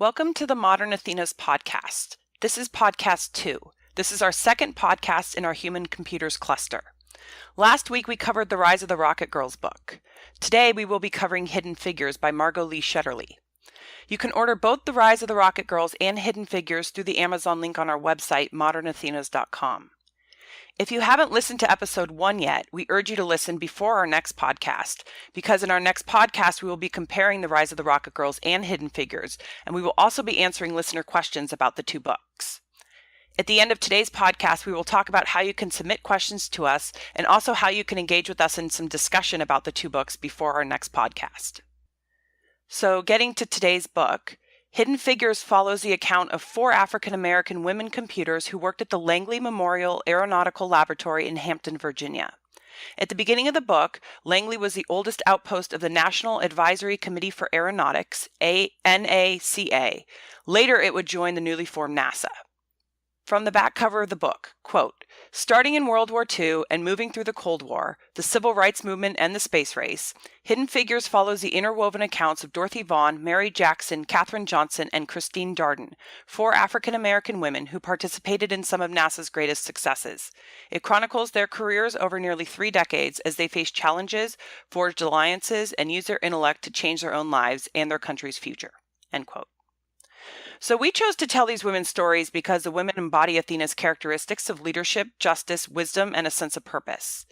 Welcome to the Modern Athenas podcast. This is podcast 2. This is our second podcast in our Human Computers cluster. Last week we covered The Rise of the Rocket Girls book. Today we will be covering Hidden Figures by Margot Shetterly. You can order both The Rise of the Rocket Girls and Hidden Figures through the Amazon link on our website, modernathenas.com. If you haven't listened to episode 1 yet, we urge you to listen before our next podcast, because in our next podcast we will be comparing The Rise of the Rocket Girls and Hidden Figures, and we will also be answering listener questions about the two books. At the end of today's podcast, we will talk about how you can submit questions to us and also how you can engage with us in some discussion about the two books before our next podcast. So getting to today's book, Hidden Figures follows the account of 4 African-American women computers who worked at the Langley Memorial Aeronautical Laboratory in Hampton, Virginia. At the beginning of the book, Langley was the oldest outpost of the National Advisory Committee for Aeronautics, NACA. Later, it would join the newly formed NASA. From the back cover of the book, quote, "Starting in World War II and moving through the Cold War, the Civil Rights Movement, and the space race, Hidden Figures follows the interwoven accounts of Dorothy Vaughan, Mary Jackson, Katherine Johnson, and Christine Darden, 4 African-American women who participated in some of NASA's greatest successes. It chronicles their careers over nearly 3 decades as they faced challenges, forged alliances, and used their intellect to change their own lives and their country's future." End quote. So we chose to tell these women's stories because the women embody Athena's characteristics of leadership, justice, wisdom, and a sense of purpose.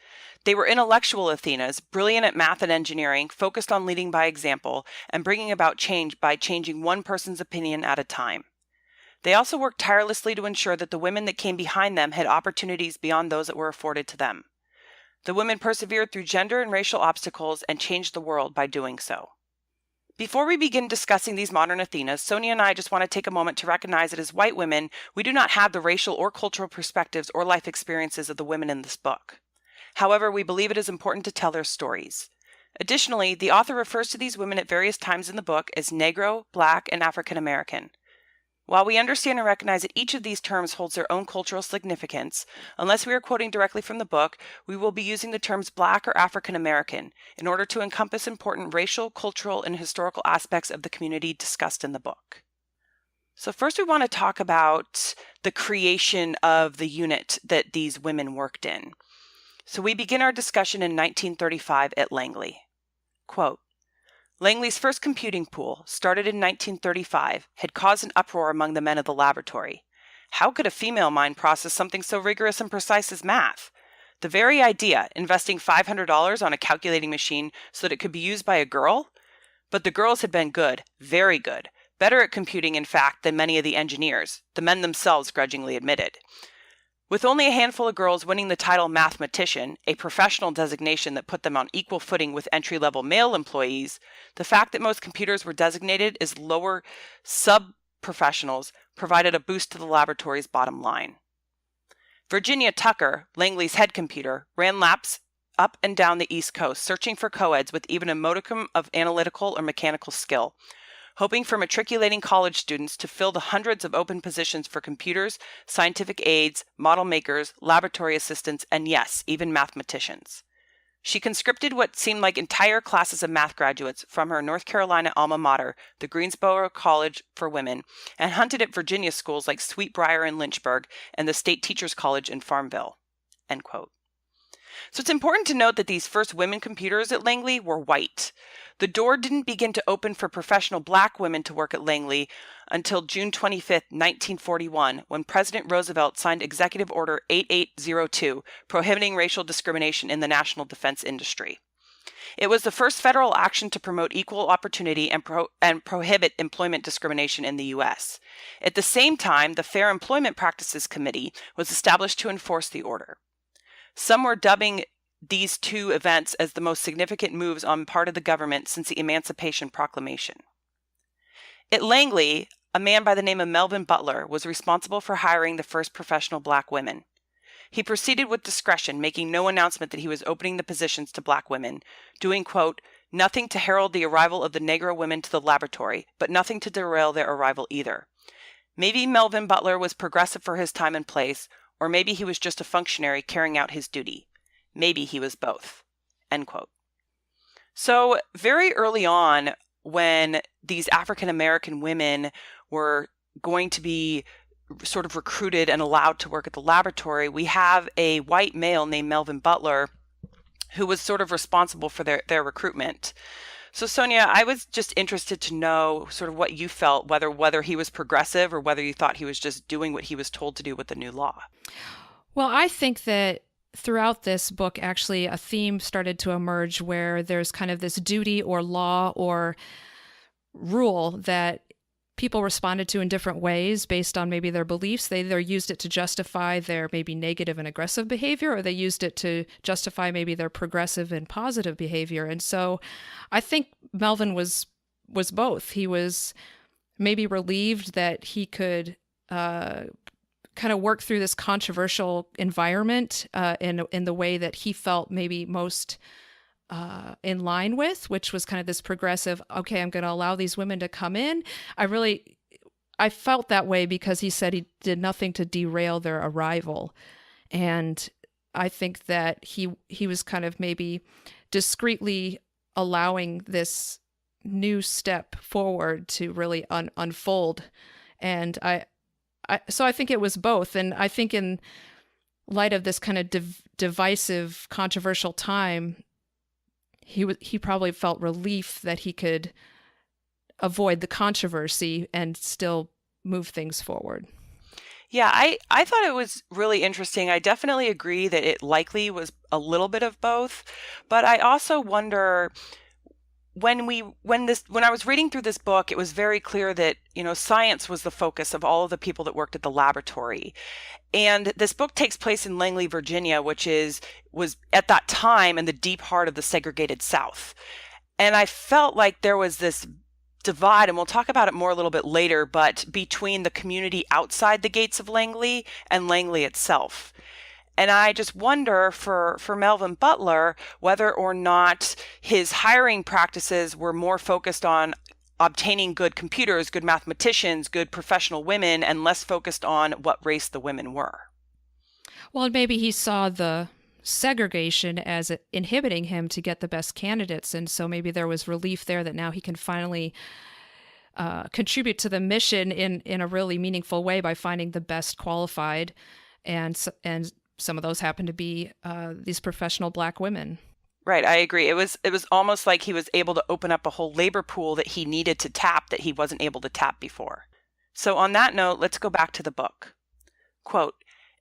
They were intellectual Athenas, brilliant at math and engineering, focused on leading by example, and bringing about change by changing one person's opinion at a time. They also worked tirelessly to ensure that the women that came behind them had opportunities beyond those that were afforded to them. The women persevered through gender and racial obstacles and changed the world by doing so. Before we begin discussing these modern Athenas, Sonia and I just want to take a moment to recognize that as white women, we do not have the racial or cultural perspectives or life experiences of the women in this book. However, we believe it is important to tell their stories. Additionally, the author refers to these women at various times in the book as Negro, Black, and African American. While we understand and recognize that each of these terms holds their own cultural significance, unless we are quoting directly from the book, we will be using the terms Black or African American in order to encompass important racial, cultural, and historical aspects of the community discussed in the book. So first we want to talk about the creation of the unit that these women worked in. So we begin our discussion in 1935 at Langley. Quote, "Langley's first computing pool, started in 1935, had caused an uproar among the men of the laboratory. How could a female mind process something so rigorous and precise as math? The very idea, investing $500 on a calculating machine so that it could be used by a girl? But the girls had been good, very good, better at computing, in fact, than many of the engineers, the men themselves grudgingly admitted. With only a handful of girls winning the title mathematician, a professional designation that put them on equal footing with entry-level male employees, the fact that most computers were designated as lower sub-professionals provided a boost to the laboratory's bottom line. Virginia Tucker, Langley's head computer, ran laps up and down the East Coast, searching for co-eds with even a modicum of analytical or mechanical skill, hoping for matriculating college students to fill the hundreds of open positions for computers, scientific aides, model makers, laboratory assistants, and yes, even mathematicians. She conscripted what seemed like entire classes of math graduates from her North Carolina alma mater, the Greensboro College for Women, and hunted at Virginia schools like Sweetbriar in Lynchburg and the State Teachers College in Farmville." End quote. So it's important to note that these first women computers at Langley were white. The door didn't begin to open for professional Black women to work at Langley until June 25, 1941, when President Roosevelt signed Executive Order 8802, prohibiting racial discrimination in the national defense industry. It was the first federal action to promote equal opportunity and prohibit employment discrimination in the U.S. At the same time, the Fair Employment Practices Committee was established to enforce the order. Some were dubbing these two events as the most significant moves on part of the government since the Emancipation Proclamation. At Langley, a man by the name of Melvin Butler was responsible for hiring the first professional Black women. He proceeded with discretion, making no announcement that he was opening the positions to Black women, doing, quote, "nothing to herald the arrival of the Negro women to the laboratory, but nothing to derail their arrival either." Maybe Melvin Butler was progressive for his time and place, or maybe he was just a functionary carrying out his duty. Maybe he was both. End quote. So very early on, when these African American women were going to be sort of recruited and allowed to work at the laboratory, we have a white male named Melvin Butler who was sort of responsible for their recruitment. So Sonia, I was just interested to know sort of what you felt, whether he was progressive or whether you thought he was just doing what he was told to do with the new law. Well, I think that throughout this book, actually, a theme started to emerge where there's kind of this duty or law or rule that people responded to in different ways based on maybe their beliefs. They either used it to justify their maybe negative and aggressive behavior, or they used it to justify maybe their progressive and positive behavior. And so I think Melvin was both. He was maybe relieved that he could kind of work through this controversial environment in the way that he felt maybe most in line with, which was kind of this progressive, okay, I'm going to allow these women to come in. I felt that way because he said he did nothing to derail their arrival. And I think that he was kind of maybe discreetly allowing this new step forward to really unfold. And so I think it was both. And I think in light of this kind of divisive, controversial time, he probably felt relief that he could avoid the controversy and still move things forward. Yeah, I thought it was really interesting. I definitely agree that it likely was a little bit of both, but I also wonder when I was reading through this book, it was very clear that, science was the focus of all of the people that worked at the laboratory. And this book takes place in Langley, Virginia, which was at that time in the deep heart of the segregated South. And I felt like there was this divide, and we'll talk about it more a little bit later, but between the community outside the gates of Langley and Langley itself. And I just wonder for Melvin Butler whether or not his hiring practices were more focused on obtaining good computers, good mathematicians, good professional women, and less focused on what race the women were. Well, maybe he saw the segregation as inhibiting him to get the best candidates. And so maybe there was relief there that now he can finally contribute to the mission in a really meaningful way by finding the best qualified. And some of those happen to be these professional Black women. Right, I agree. It was almost like he was able to open up a whole labor pool that he needed to tap that he wasn't able to tap before. So on that note, let's go back to the book. Quote,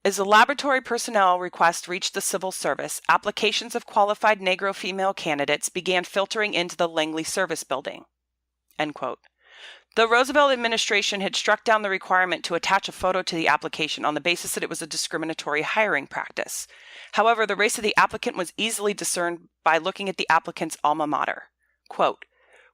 as the laboratory personnel request reached the civil service, applications of qualified Negro female candidates began filtering into the Langley Service Building. End quote. The Roosevelt administration had struck down the requirement to attach a photo to the application on the basis that it was a discriminatory hiring practice. However, the race of the applicant was easily discerned by looking at the applicant's alma mater. Quote,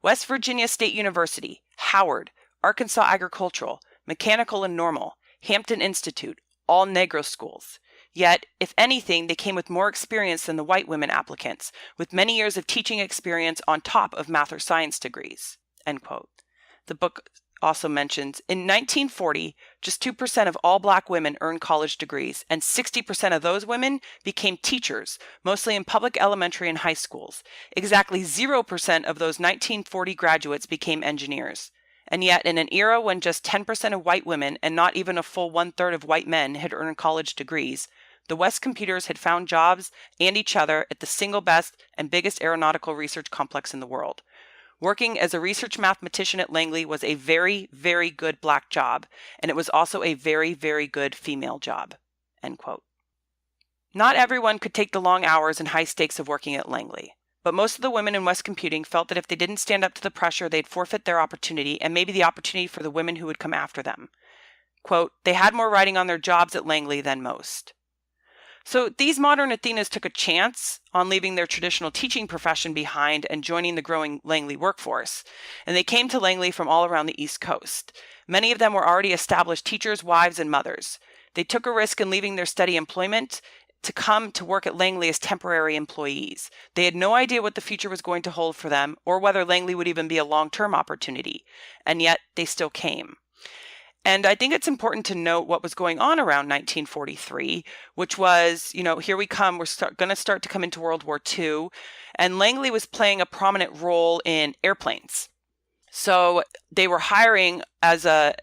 West Virginia State University, Howard, Arkansas Agricultural, Mechanical and Normal, Hampton Institute, all Negro schools. Yet, if anything, they came with more experience than the white women applicants, with many years of teaching experience on top of math or science degrees. End quote. The book also mentions, in 1940, just 2% of all Black women earned college degrees, and 60% of those women became teachers, mostly in public elementary and high schools. Exactly 0% of those 1940 graduates became engineers. And yet, in an era when just 10% of white women and not even a full 1/3 of white men had earned college degrees, the West computers had found jobs and each other at the single best and biggest aeronautical research complex in the world. Working as a research mathematician at Langley was a very, very good Black job, and it was also a very, very good female job. End quote. Not everyone could take the long hours and high stakes of working at Langley, but most of the women in West computing felt that if they didn't stand up to the pressure, they'd forfeit their opportunity and maybe the opportunity for the women who would come after them. Quote, they had more writing on their jobs at Langley than most. So these modern Athenas took a chance on leaving their traditional teaching profession behind and joining the growing Langley workforce. And they came to Langley from all around the East Coast. Many of them were already established teachers, wives, and mothers. They took a risk in leaving their steady employment to come to work at Langley as temporary employees. They had no idea what the future was going to hold for them or whether Langley would even be a long-term opportunity. And yet they still came. And I think it's important to note what was going on around 1943, which was, here we come, we're going to start to come into World War II, and Langley was playing a prominent role in airplanes. So they were hiring they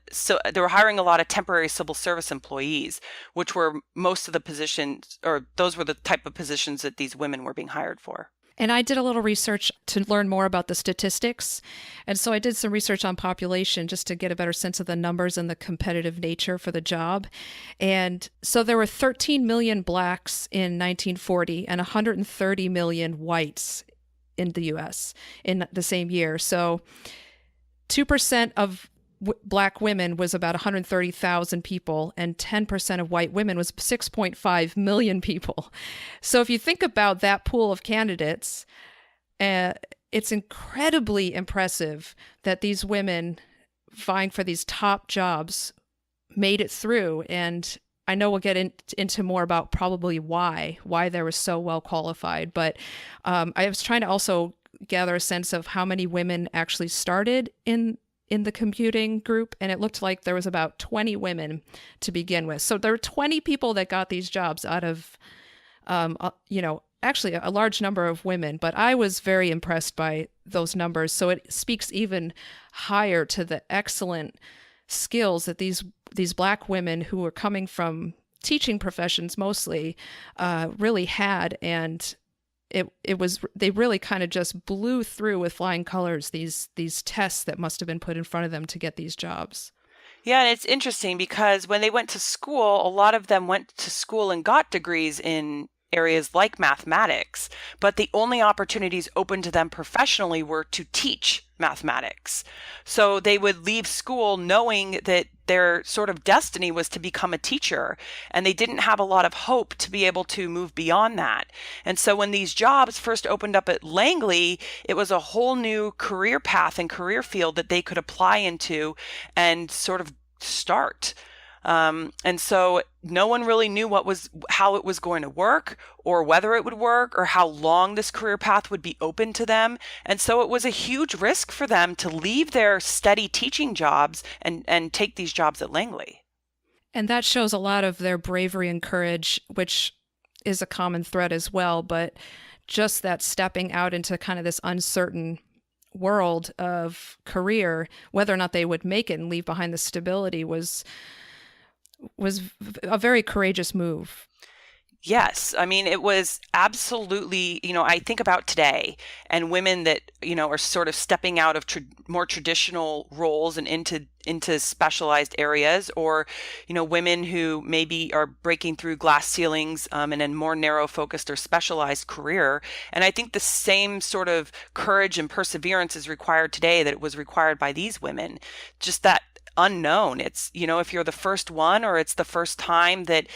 were hiring a lot of temporary civil service employees, which were most of the positions, or those were the type of positions that these women were being hired for. And I did a little research to learn more about the statistics. And so I did some research on population just to get a better sense of the numbers and the competitive nature for the job. And so there were 13 million blacks in 1940 and 130 million whites in the US in the same year. So 2% of black women was about 130,000 people, and 10% of white women was 6.5 million people. So if you think about that pool of candidates, it's incredibly impressive that these women vying for these top jobs made it through. And I know we'll get into more about probably why they were so well qualified. But I was trying to also gather a sense of how many women actually started in the computing group, and it looked like there was about 20 women to begin with. So there were 20 people that got these jobs out of, actually a large number of women, but I was very impressed by those numbers. So it speaks even higher to the excellent skills that these black women who were coming from teaching professions mostly really had. And they really kind of just blew through with flying colors these tests that must have been put in front of them to get these jobs. Yeah, and it's interesting because when they went to school, a lot of them went to school and got degrees in areas like mathematics, but the only opportunities open to them professionally were to teach mathematics. So they would leave school knowing that their sort of destiny was to become a teacher, and they didn't have a lot of hope to be able to move beyond that. And so when these jobs first opened up at Langley, it was a whole new career path and career field that they could apply into and sort of start. And so no one really knew how it was going to work, or whether it would work, or how long this career path would be open to them. And so it was a huge risk for them to leave their steady teaching jobs and take these jobs at Langley. And that shows a lot of their bravery and courage, which is a common thread as well. But just that stepping out into kind of this uncertain world of career, whether or not they would make it and leave behind the stability was a very courageous move. Yes. I mean, it was absolutely, I think about today and women that, are sort of stepping out of more traditional roles and into specialized areas, or, women who maybe are breaking through glass ceilings in a more narrow focused or specialized career. And I think the same sort of courage and perseverance is required today that it was required by these women. Just that unknown. It's, if you're the first one, or it's the first time that,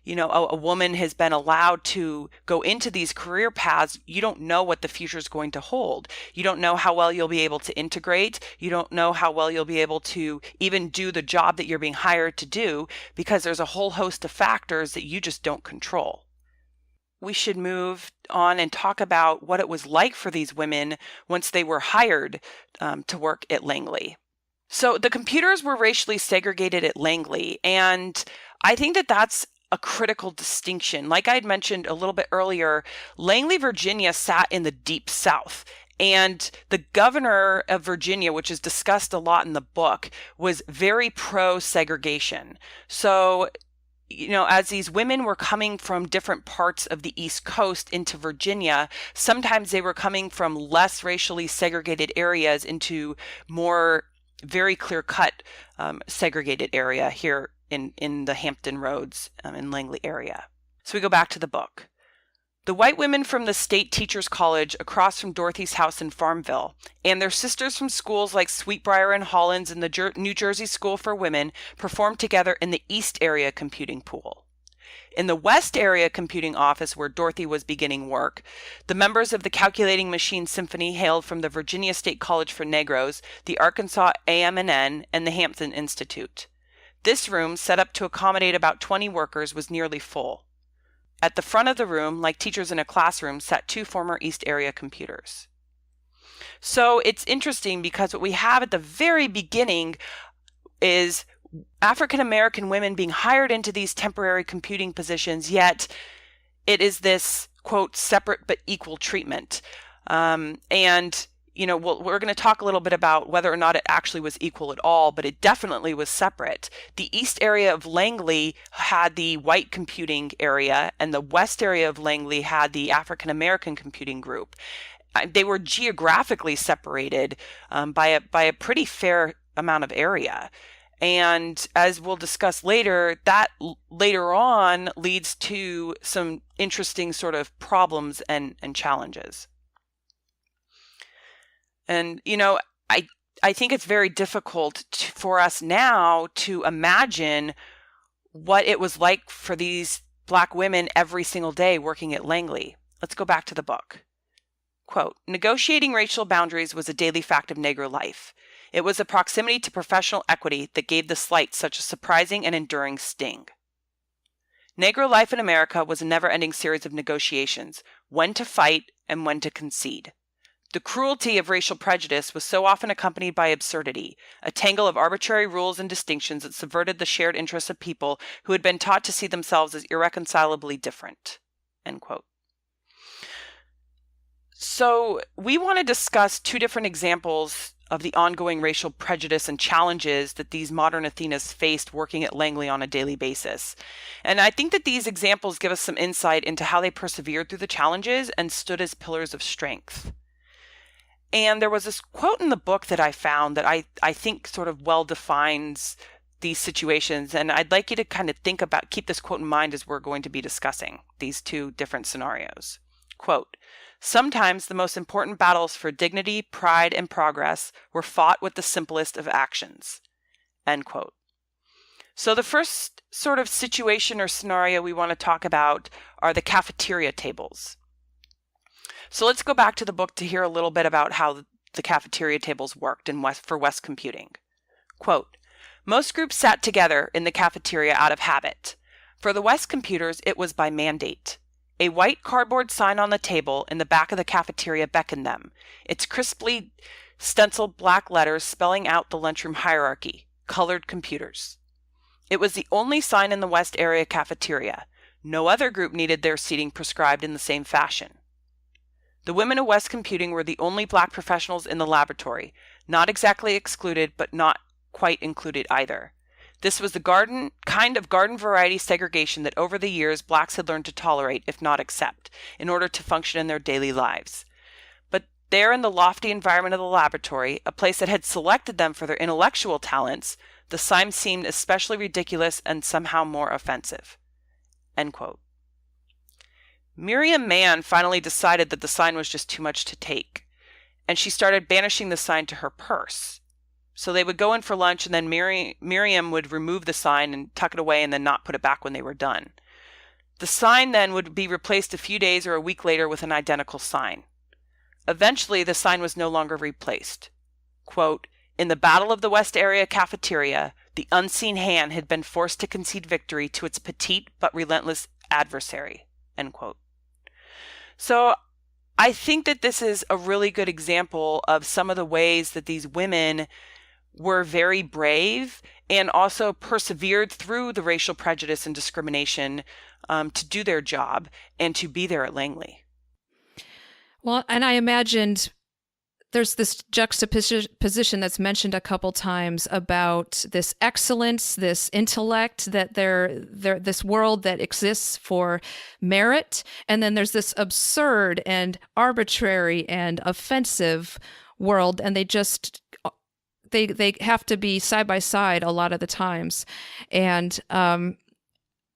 a woman has been allowed to go into these career paths, you don't know what the future is going to hold. You don't know how well you'll be able to integrate. You don't know how well you'll be able to even do the job that you're being hired to do, because there's a whole host of factors that you just don't control. We should move on and talk about what it was like for these women once they were hired to work at Langley. So the computers were racially segregated at Langley, and I think that that's a critical distinction. Like I had mentioned a little bit earlier, Langley, Virginia sat in the deep South, and the governor of Virginia, which is discussed a lot in the book, was very pro-segregation. So, as these women were coming from different parts of the East Coast into Virginia, sometimes they were coming from less racially segregated areas into more very clear-cut segregated area here in the Hampton Roads in Langley area. So we go back to the book. The white women from the State Teachers College across from Dorothy's house in Farmville, and their sisters from schools like Sweetbriar and Hollins and the New Jersey School for Women performed together in the East Area computing pool. In the West Area computing office where Dorothy was beginning work, the members of the Calculating Machine Symphony hailed from the Virginia State College for Negroes, the Arkansas AM&N, and the Hampton Institute. This room, set up to accommodate about 20 workers, was nearly full. At the front of the room, like teachers in a classroom, sat two former East Area computers. So it's interesting because what we have at the very beginning is African American women being hired into these temporary computing positions, yet it is this, quote, separate but equal treatment. And, we're going to talk a little bit about whether or not it actually was equal at all, but it definitely was separate. The east area of Langley had the white computing area, and the west area of Langley had the African American computing group. They were geographically separated by a pretty fair amount of area. And as we'll discuss later, that later on leads to some interesting sort of problems and challenges. And, I think it's very difficult for us now to imagine what it was like for these Black women every single day working at Langley. Let's go back to the book. Quote, negotiating racial boundaries was a daily fact of Negro life. It was a proximity to professional equity that gave the slight such a surprising and enduring sting. Negro life in America was a never-ending series of negotiations, when to fight and when to concede. The cruelty of racial prejudice was so often accompanied by absurdity, a tangle of arbitrary rules and distinctions that subverted the shared interests of people who had been taught to see themselves as irreconcilably different. End quote. So we want to discuss two different examples of the ongoing racial prejudice and challenges that these modern Athenas faced working at Langley on a daily basis. And I think that these examples give us some insight into how they persevered through the challenges and stood as pillars of strength. And there was this quote in the book that I found that I think sort of well defines these situations. And I'd like you to kind of keep this quote in mind as we're going to be discussing these two different scenarios. Quote, sometimes the most important battles for dignity, pride, and progress were fought with the simplest of actions. End quote. So the first sort of situation or scenario we want to talk about are the cafeteria tables. So let's go back to the book to hear a little bit about how the cafeteria tables worked for West computing. Quote, most groups sat together in the cafeteria out of habit. For the West computers, it was by mandate. A white cardboard sign on the table in the back of the cafeteria beckoned them, its crisply stenciled black letters spelling out the lunchroom hierarchy, colored computers. It was the only sign in the West area cafeteria. No other group needed their seating prescribed in the same fashion. The women of West Computing were the only Black professionals in the laboratory, not exactly excluded, but not quite included either. This was the kind of garden variety segregation that over the years Blacks had learned to tolerate, if not accept, in order to function in their daily lives. But there in the lofty environment of the laboratory, a place that had selected them for their intellectual talents, the sign seemed especially ridiculous and somehow more offensive. End quote. Miriam Mann finally decided that the sign was just too much to take, and she started banishing the sign to her purse. So they would go in for lunch, and then Miriam would remove the sign and tuck it away and then not put it back when they were done. The sign then would be replaced a few days or a week later with an identical sign. Eventually, the sign was no longer replaced. Quote, in the Battle of the West Area cafeteria, the unseen hand had been forced to concede victory to its petite but relentless adversary. End quote. So I think that this is a really good example of some of the ways that these women were very brave and also persevered through the racial prejudice and discrimination to do their job and to be there at Langley. Well, and I imagined there's this juxtaposition that's mentioned a couple times about this excellence, this intellect, that this world that exists for merit, and then there's this absurd and arbitrary and offensive world, and they have to be side by side a lot of the times, and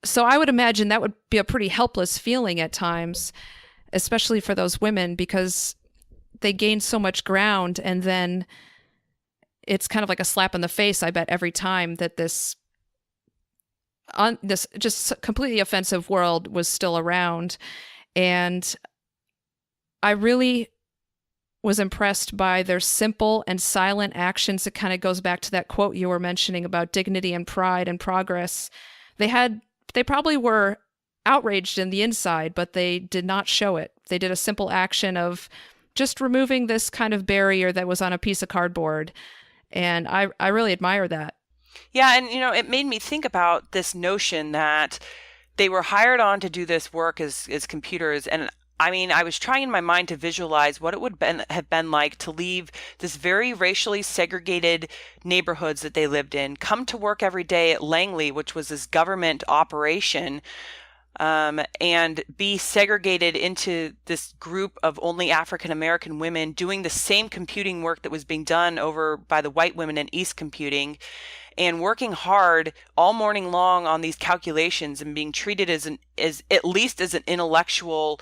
so I would imagine that would be a pretty helpless feeling at times, especially for those women, because they gain so much ground, and then it's kind of like a slap in the face, I bet, every time that this just completely offensive world was still around. And I really was impressed by their simple and silent actions. It kind of goes back to that quote you were mentioning about dignity and pride and progress. They probably were outraged in the inside, but they did not show it. They did a simple action of just removing this kind of barrier that was on a piece of cardboard. And I really admire that. Yeah, and it made me think about this notion that they were hired on to do this work as computers, and I mean, I was trying in my mind to visualize what it would have been like to leave this very racially segregated neighborhoods that they lived in, come to work every day at Langley, which was this government operation, and be segregated into this group of only African American women doing the same computing work that was being done over by the white women in East Computing, and working hard all morning long on these calculations and being treated as at least as an intellectual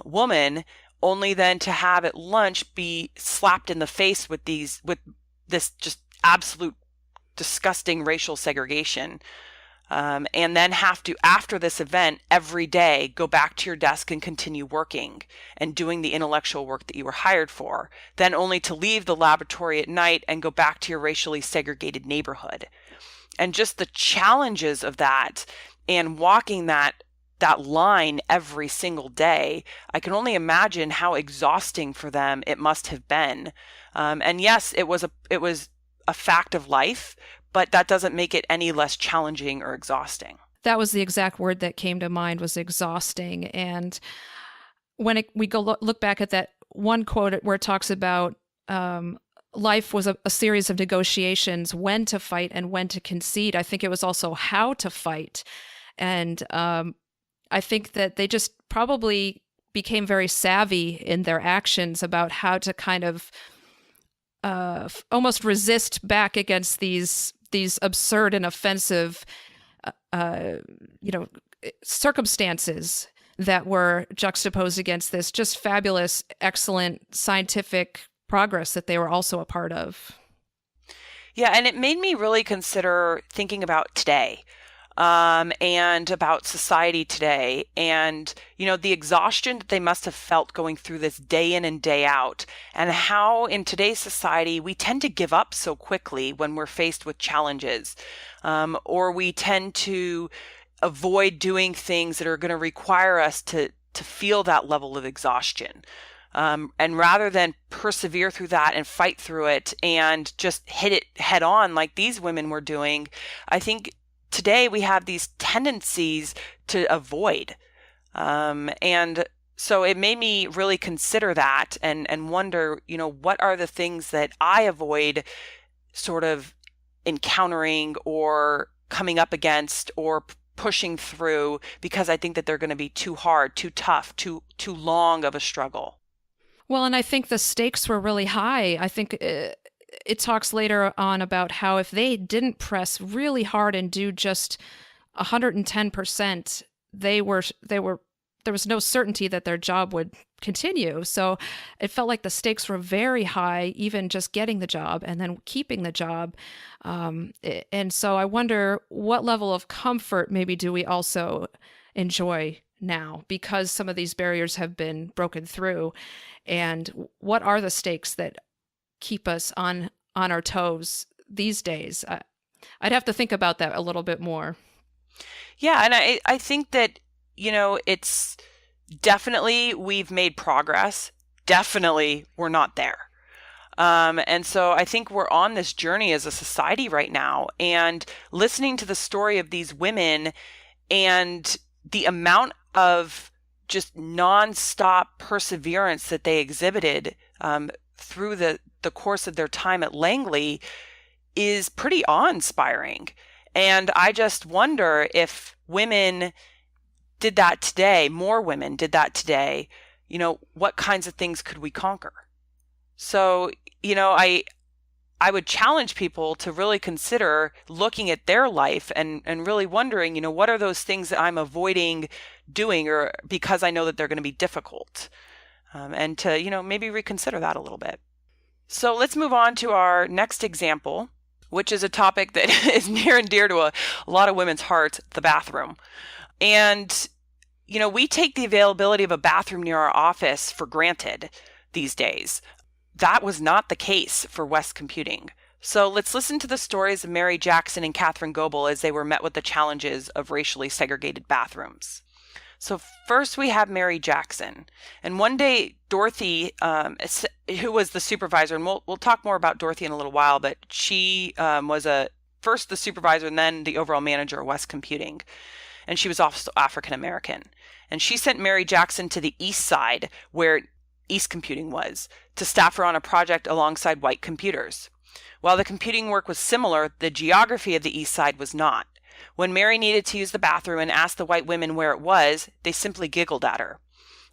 woman, only then to have at lunch be slapped in the face with this just absolute disgusting racial segregation. And then have to, after this event, every day go back to your desk and continue working and doing the intellectual work that you were hired for, then only to leave the laboratory at night and go back to your racially segregated neighborhood. And just the challenges of that and walking that line every single day, I can only imagine how exhausting for them it must have been. And yes, it was a fact of life, but that doesn't make it any less challenging or exhausting. That was the exact word that came to mind, was exhausting. And when we go look back at that one quote where it talks about life was a series of negotiations, when to fight and when to concede, I think it was also how to fight. And I think that they just probably became very savvy in their actions about how to kind of almost resist back against these absurd and offensive, circumstances that were juxtaposed against this just fabulous, excellent scientific progress that they were also a part of. Yeah, and it made me really consider thinking about today. And about society today, and the exhaustion that they must have felt going through this day in and day out, and how in today's society we tend to give up so quickly when we're faced with challenges, or we tend to avoid doing things that are going to require us to feel that level of exhaustion. And rather than persevere through that and fight through it and just hit it head on like these women were doing, I think today we have these tendencies to avoid. And so it made me really consider that and wonder, what are the things that I avoid sort of encountering or coming up against or pushing through because I think that they're going to be too hard, too tough, too long of a struggle. Well, and I think the stakes were really high. I think it talks later on about how if they didn't press really hard and do just 110%, there was no certainty that their job would continue. So it felt like the stakes were very high, even just getting the job and then keeping the job. And so I wonder what level of comfort maybe do we also enjoy now because some of these barriers have been broken through, and what are the stakes that keep us on our toes these days? I'd have to think about that a little bit more. Yeah, and I think that, it's definitely we've made progress. Definitely we're not there. And so I think we're on this journey as a society right now, and listening to the story of these women and the amount of just nonstop perseverance that they exhibited through the course of their time at Langley is pretty awe-inspiring. And I just wonder if women did that today, more women did that today, what kinds of things could we conquer? So, I would challenge people to really consider looking at their life and really wondering, what are those things that I'm avoiding doing or because I know that they're going to be difficult, and to, maybe reconsider that a little bit. So let's move on to our next example, which is a topic that is near and dear to a lot of women's hearts, the bathroom. And, we take the availability of a bathroom near our office for granted these days. That was not the case for West Computing. So let's listen to the stories of Mary Jackson and Catherine Goebel as they were met with the challenges of racially segregated bathrooms. So first we have Mary Jackson. And one day, Dorothy, who was the supervisor, and we'll talk more about Dorothy in a little while, but she was first the supervisor and then the overall manager of West Computing. and she was also African American. And she sent Mary Jackson to the East Side, where East Computing was, to staff her on a project alongside white computers. While the computing work was similar, the geography of the East Side was not. When Mary needed to use the bathroom and asked the white women where it was, they simply giggled at her.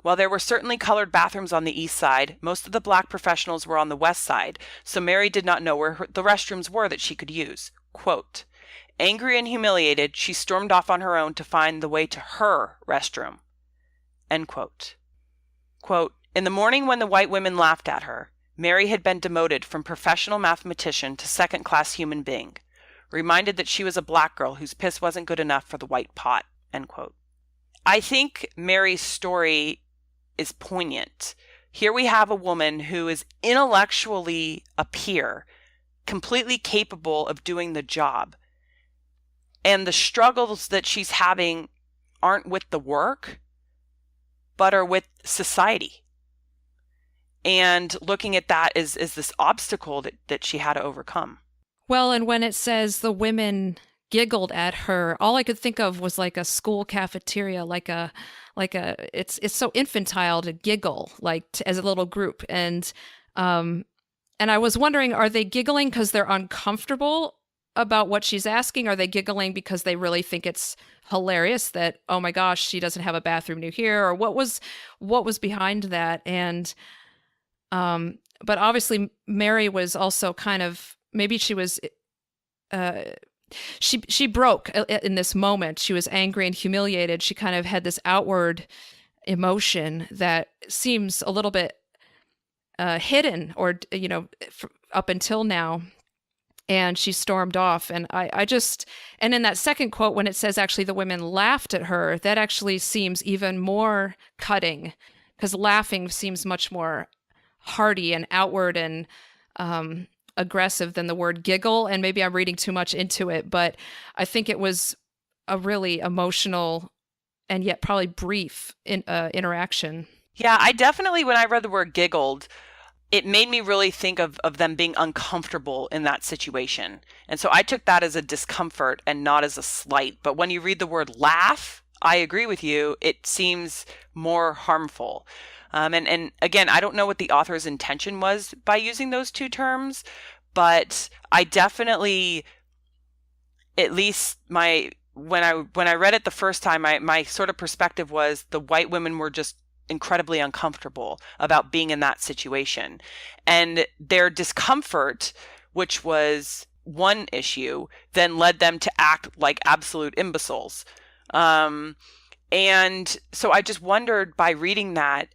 While there were certainly colored bathrooms on the East Side, most of the black professionals were on the West Side, so Mary did not know where the restrooms were that she could use. Quote, angry and humiliated, she stormed off on her own to find the way to her restroom. End quote. Quote, in the morning when the white women laughed at her, Mary had been demoted from professional mathematician to second-class human being, reminded that she was a black girl whose piss wasn't good enough for the white pot. End quote. I think Mary's story is poignant. Here we have a woman who is intellectually a peer, completely capable of doing the job. And the struggles that she's having aren't with the work, but are with society. And looking at that is this obstacle that she had to overcome. Well, and when it says the women giggled at her, all I could think of was like a school cafeteria, it's so infantile to giggle as a little group. And I was wondering, are they giggling because they're uncomfortable about what she's asking? Are they giggling because they really think it's hilarious that, oh my gosh, she doesn't have a bathroom near here? Or what was behind that? And but obviously Mary was also kind of, maybe she was she broke in this moment. She was angry and humiliated. She kind of had this outward emotion that seems a little bit hidden, or up until now. And she stormed off. And and in that second quote, when it says actually the women laughed at her, that actually seems even more cutting, because laughing seems much more hearty and outward and aggressive than the word giggle. And maybe I'm reading too much into it, but I think it was a really emotional and yet probably brief interaction. Yeah, I definitely, when I read the word giggled, it made me really think of them being uncomfortable in that situation. And so I took that as a discomfort and not as a slight. But when you read the word laugh, I agree with you. It seems more harmful. And again, I don't know what the author's intention was by using those two terms, but I definitely, at least when I read it the first time, my sort of perspective was the white women were just incredibly uncomfortable about being in that situation. And their discomfort, which was one issue, then led them to act like absolute imbeciles. And so I just wondered, by reading that,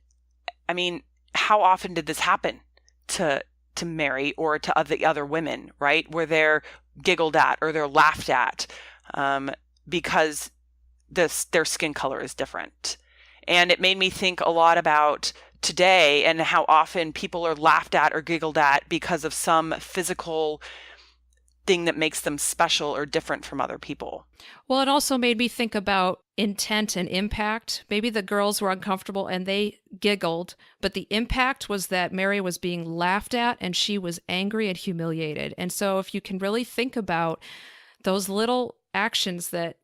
I mean, how often did this happen to Mary or to the other women, right? Where they're giggled at or they're laughed at because their skin color is different. And it made me think a lot about today and how often people are laughed at or giggled at because of some physical thing that makes them special or different from other people. Well, it also made me think about intent and impact. Maybe the girls were uncomfortable and they giggled, but the impact was that Mary was being laughed at and she was angry and humiliated. And so if you can really think about those little actions that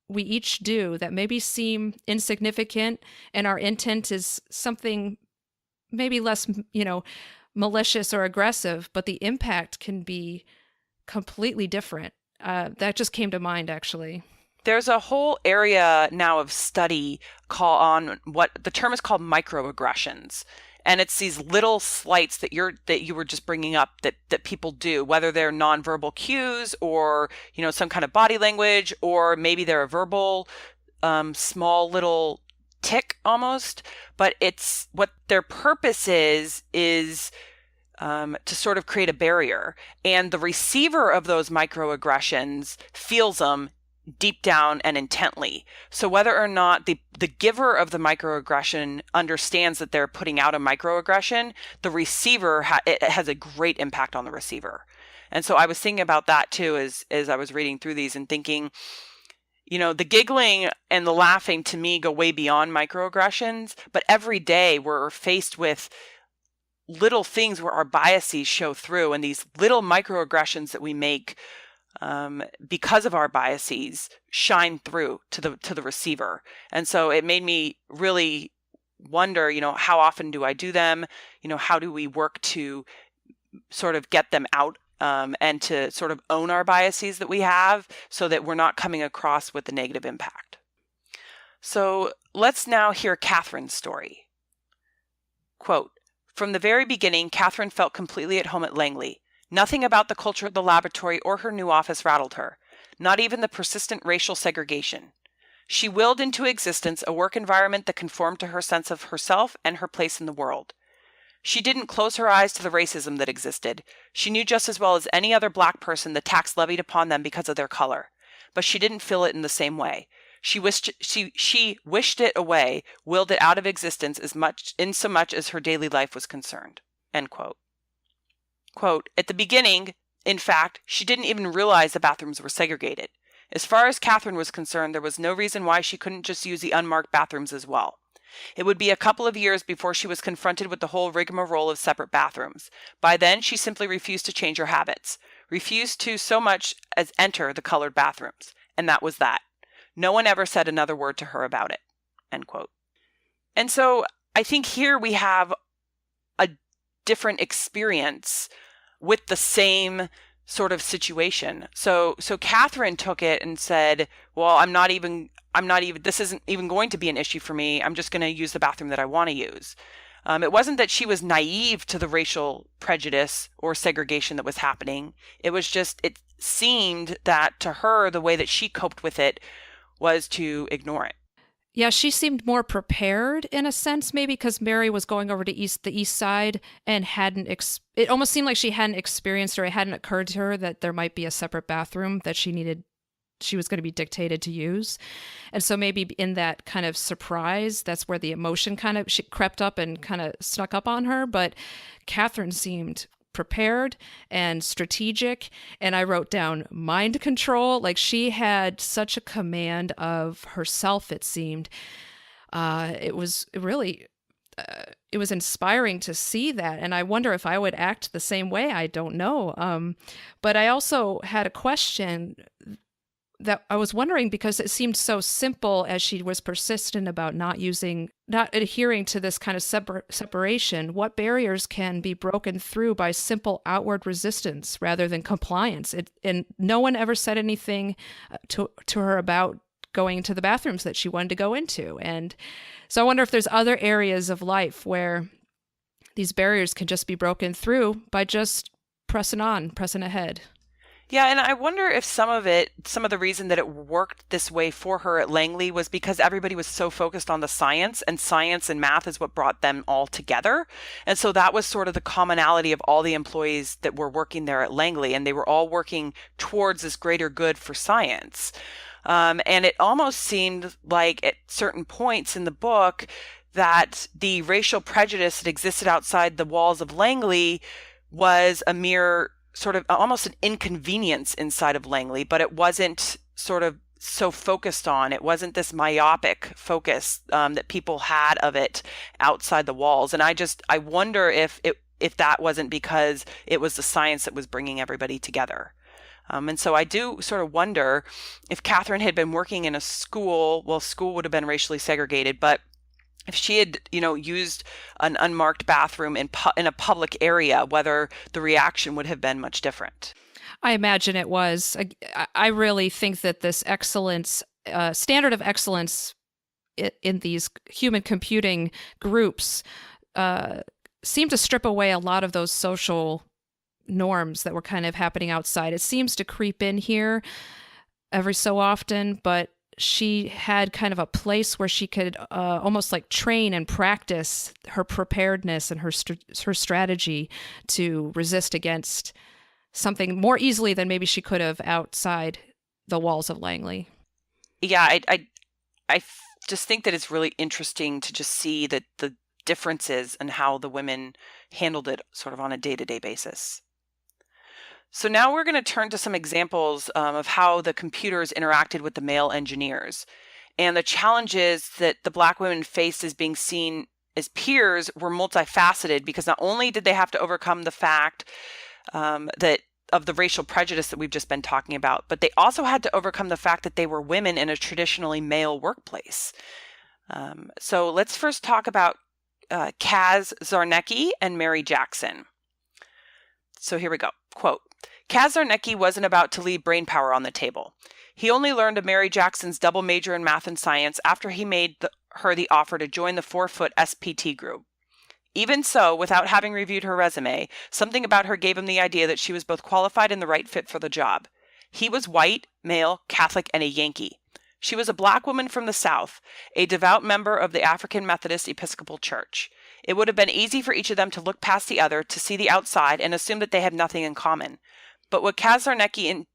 we each do that maybe seem insignificant, and our intent is something maybe less, malicious or aggressive, but the impact can be completely different. That just came to mind, actually. There's a whole area now of study on what the term is called microaggressions. And it's these little slights that you were just bringing up that people do, whether they're nonverbal cues or, some kind of body language, or maybe they're a verbal, small little tick almost. But it's what their purpose is to sort of create a barrier. And the receiver of those microaggressions feels them deep down and intently. So whether or not the giver of the microaggression understands that they're putting out a microaggression, the receiver it has a great impact on the receiver. And so I was thinking about that too as I was reading through these and thinking, the giggling and the laughing to me go way beyond microaggressions, but every day we're faced with little things where our biases show through, and these little microaggressions that we make because of our biases, shine through to the receiver. And so it made me really wonder, how often do I do them? How do we work to sort of get them out and to sort of own our biases that we have so that we're not coming across with the negative impact. So let's now hear Catherine's story. Quote, "From the very beginning, Catherine felt completely at home at Langley. Nothing about the culture of the laboratory or her new office rattled her, not even the persistent racial segregation. She willed into existence a work environment that conformed to her sense of herself and her place in the world. She didn't close her eyes to the racism that existed. She knew just as well as any other black person the tax levied upon them because of their color. But she didn't feel it in the same way. She wished it away, willed it out of existence insomuch as her daily life was concerned." End quote. Quote, "At the beginning, in fact, she didn't even realize the bathrooms were segregated. As far as Catherine was concerned, there was no reason why she couldn't just use the unmarked bathrooms as well. It would be a couple of years before she was confronted with the whole rigmarole of separate bathrooms. By then, she simply refused to change her habits, refused to so much as enter the colored bathrooms. And that was that. No one ever said another word to her about it." End quote. And so I think here we have a different experience with the same sort of situation. So Catherine took it and said, well, this isn't even going to be an issue for me. I'm just going to use the bathroom that I want to use. It wasn't that she was naive to the racial prejudice or segregation that was happening. It was just, it seemed that to her, the way that she coped with it was to ignore it. Yeah, she seemed more prepared in a sense, maybe because Mary was going over to the east side and it almost seemed like she hadn't experienced or it hadn't occurred to her that there might be a separate bathroom that she was going to be dictated to use. And so maybe in that kind of surprise, that's where the emotion she crept up and kind of snuck up on her. But Catherine seemed prepared and strategic, and I wrote down mind control. Like, she had such a command of herself, it seemed. It was inspiring to see that, and I wonder if I would act the same way. I don't know. But I also had a question that I was wondering, because it seemed so simple as she was persistent about not adhering to this kind of separation. What barriers can be broken through by simple outward resistance rather than compliance? And no one ever said anything to her about going to the bathrooms that she wanted to go into. And so I wonder if there's other areas of life where these barriers can just be broken through by just pressing ahead. Yeah, and I wonder if some of the reason that it worked this way for her at Langley was because everybody was so focused on the science and math is what brought them all together. And so that was sort of the commonality of all the employees that were working there at Langley, and they were all working towards this greater good for science. And it almost seemed like at certain points in the book that the racial prejudice that existed outside the walls of Langley was a mere sort of almost an inconvenience inside of Langley, but it wasn't sort of so focused on. It wasn't this myopic focus that people had of it outside the walls. And I wonder if that wasn't because it was the science that was bringing everybody together. And so I do sort of wonder if Catherine had been working in a school, well, school would have been racially segregated, but if she had, used an unmarked bathroom in a public area, whether the reaction would have been much different. I imagine it was. I really think that this excellence, standard of excellence in these human computing groups seemed to strip away a lot of those social norms that were kind of happening outside. It seems to creep in here every so often, but she had kind of a place where she could almost like train and practice her preparedness and her strategy to resist against something more easily than maybe she could have outside the walls of Langley. Yeah, I just think that it's really interesting to just see that the differences and how the women handled it sort of on a day-to-day basis. So now we're going to turn to some examples of how the computers interacted with the male engineers. And the challenges that the Black women faced as being seen as peers were multifaceted, because not only did they have to overcome the fact that of the racial prejudice that we've just been talking about, but they also had to overcome the fact that they were women in a traditionally male workplace. So let's first talk about Kaz Zarnecki and Mary Jackson. So here we go. Quote, Kaz Zarnecki wasn't about to leave brainpower on the table. He only learned of Mary Jackson's double major in math and science after he made her the offer to join the 4-foot SPT group. Even so, without having reviewed her resume, something about her gave him the idea that she was both qualified and the right fit for the job. He was white, male, Catholic, and a Yankee. She was a black woman from the South, a devout member of the African Methodist Episcopal Church. It would have been easy for each of them to look past the other, to see the outside, and assume that they had nothing in common. But what Kaz Zarnecki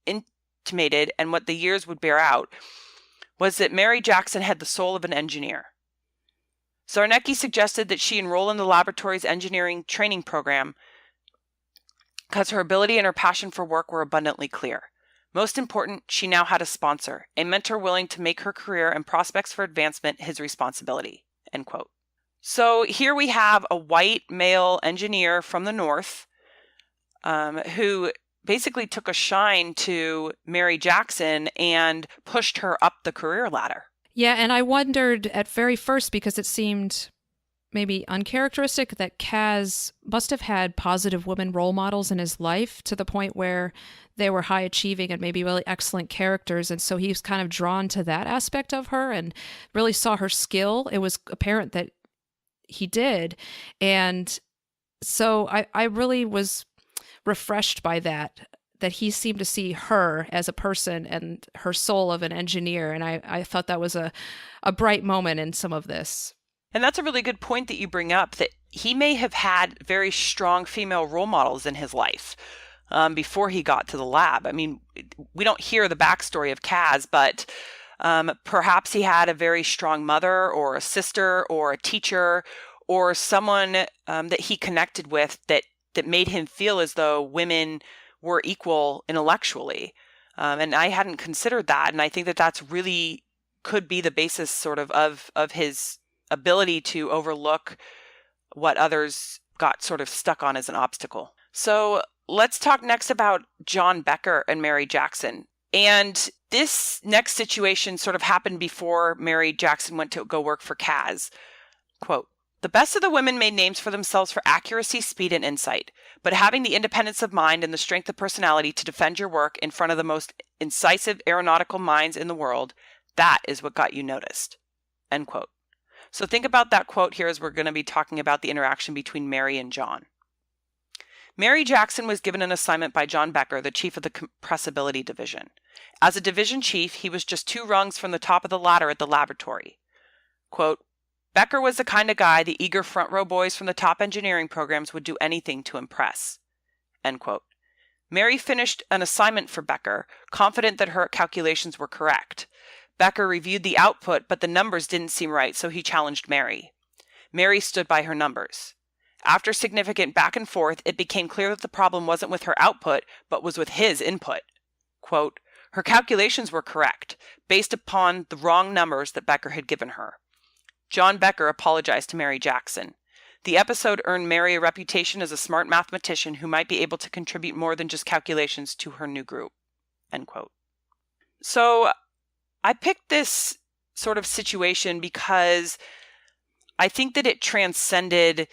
intimated, and what the years would bear out, was that Mary Jackson had the soul of an engineer. Zarnecki suggested that she enroll in the laboratory's engineering training program because her ability and her passion for work were abundantly clear. Most important, she now had a sponsor, a mentor willing to make her career and prospects for advancement his responsibility. End quote. So here we have a white male engineer from the North who basically took a shine to Mary Jackson and pushed her up the career ladder. Yeah, and I wondered at very first, because it seemed maybe uncharacteristic, that Kaz must have had positive women role models in his life to the point where they were high achieving and maybe really excellent characters. And so he was kind of drawn to that aspect of her and really saw her skill. It was apparent that he did. And so I really was refreshed by that he seemed to see her as a person and her soul of an engineer. And I thought that was a bright moment in some of this. And that's a really good point that you bring up, that he may have had very strong female role models in his life before he got to the lab. I mean, we don't hear the backstory of Kaz, but perhaps he had a very strong mother or a sister or a teacher or someone that he connected with that made him feel as though women were equal intellectually. And I hadn't considered that. And I think that that's really could be the basis sort of his ability to overlook what others got sort of stuck on as an obstacle. So let's talk next about John Becker and Mary Jackson. And this next situation sort of happened before Mary Jackson went to go work for Kaz. Quote, the best of the women made names for themselves for accuracy, speed, and insight. But having the independence of mind and the strength of personality to defend your work in front of the most incisive aeronautical minds in the world, that is what got you noticed. End quote. So think about that quote here as we're going to be talking about the interaction between Mary and John. Mary Jackson was given an assignment by John Becker, the chief of the compressibility division. As a division chief, he was just 2 rungs from the top of the ladder at the laboratory. Quote, Becker was the kind of guy the eager front row boys from the top engineering programs would do anything to impress. End quote. Mary finished an assignment for Becker, confident that her calculations were correct. Becker reviewed the output, but the numbers didn't seem right, so he challenged Mary. Mary stood by her numbers. After significant back and forth, it became clear that the problem wasn't with her output, but was with his input. Quote, her calculations were correct, based upon the wrong numbers that Becker had given her. John Becker apologized to Mary Jackson. The episode earned Mary a reputation as a smart mathematician who might be able to contribute more than just calculations to her new group. End quote. So I picked this sort of situation because I think that it transcended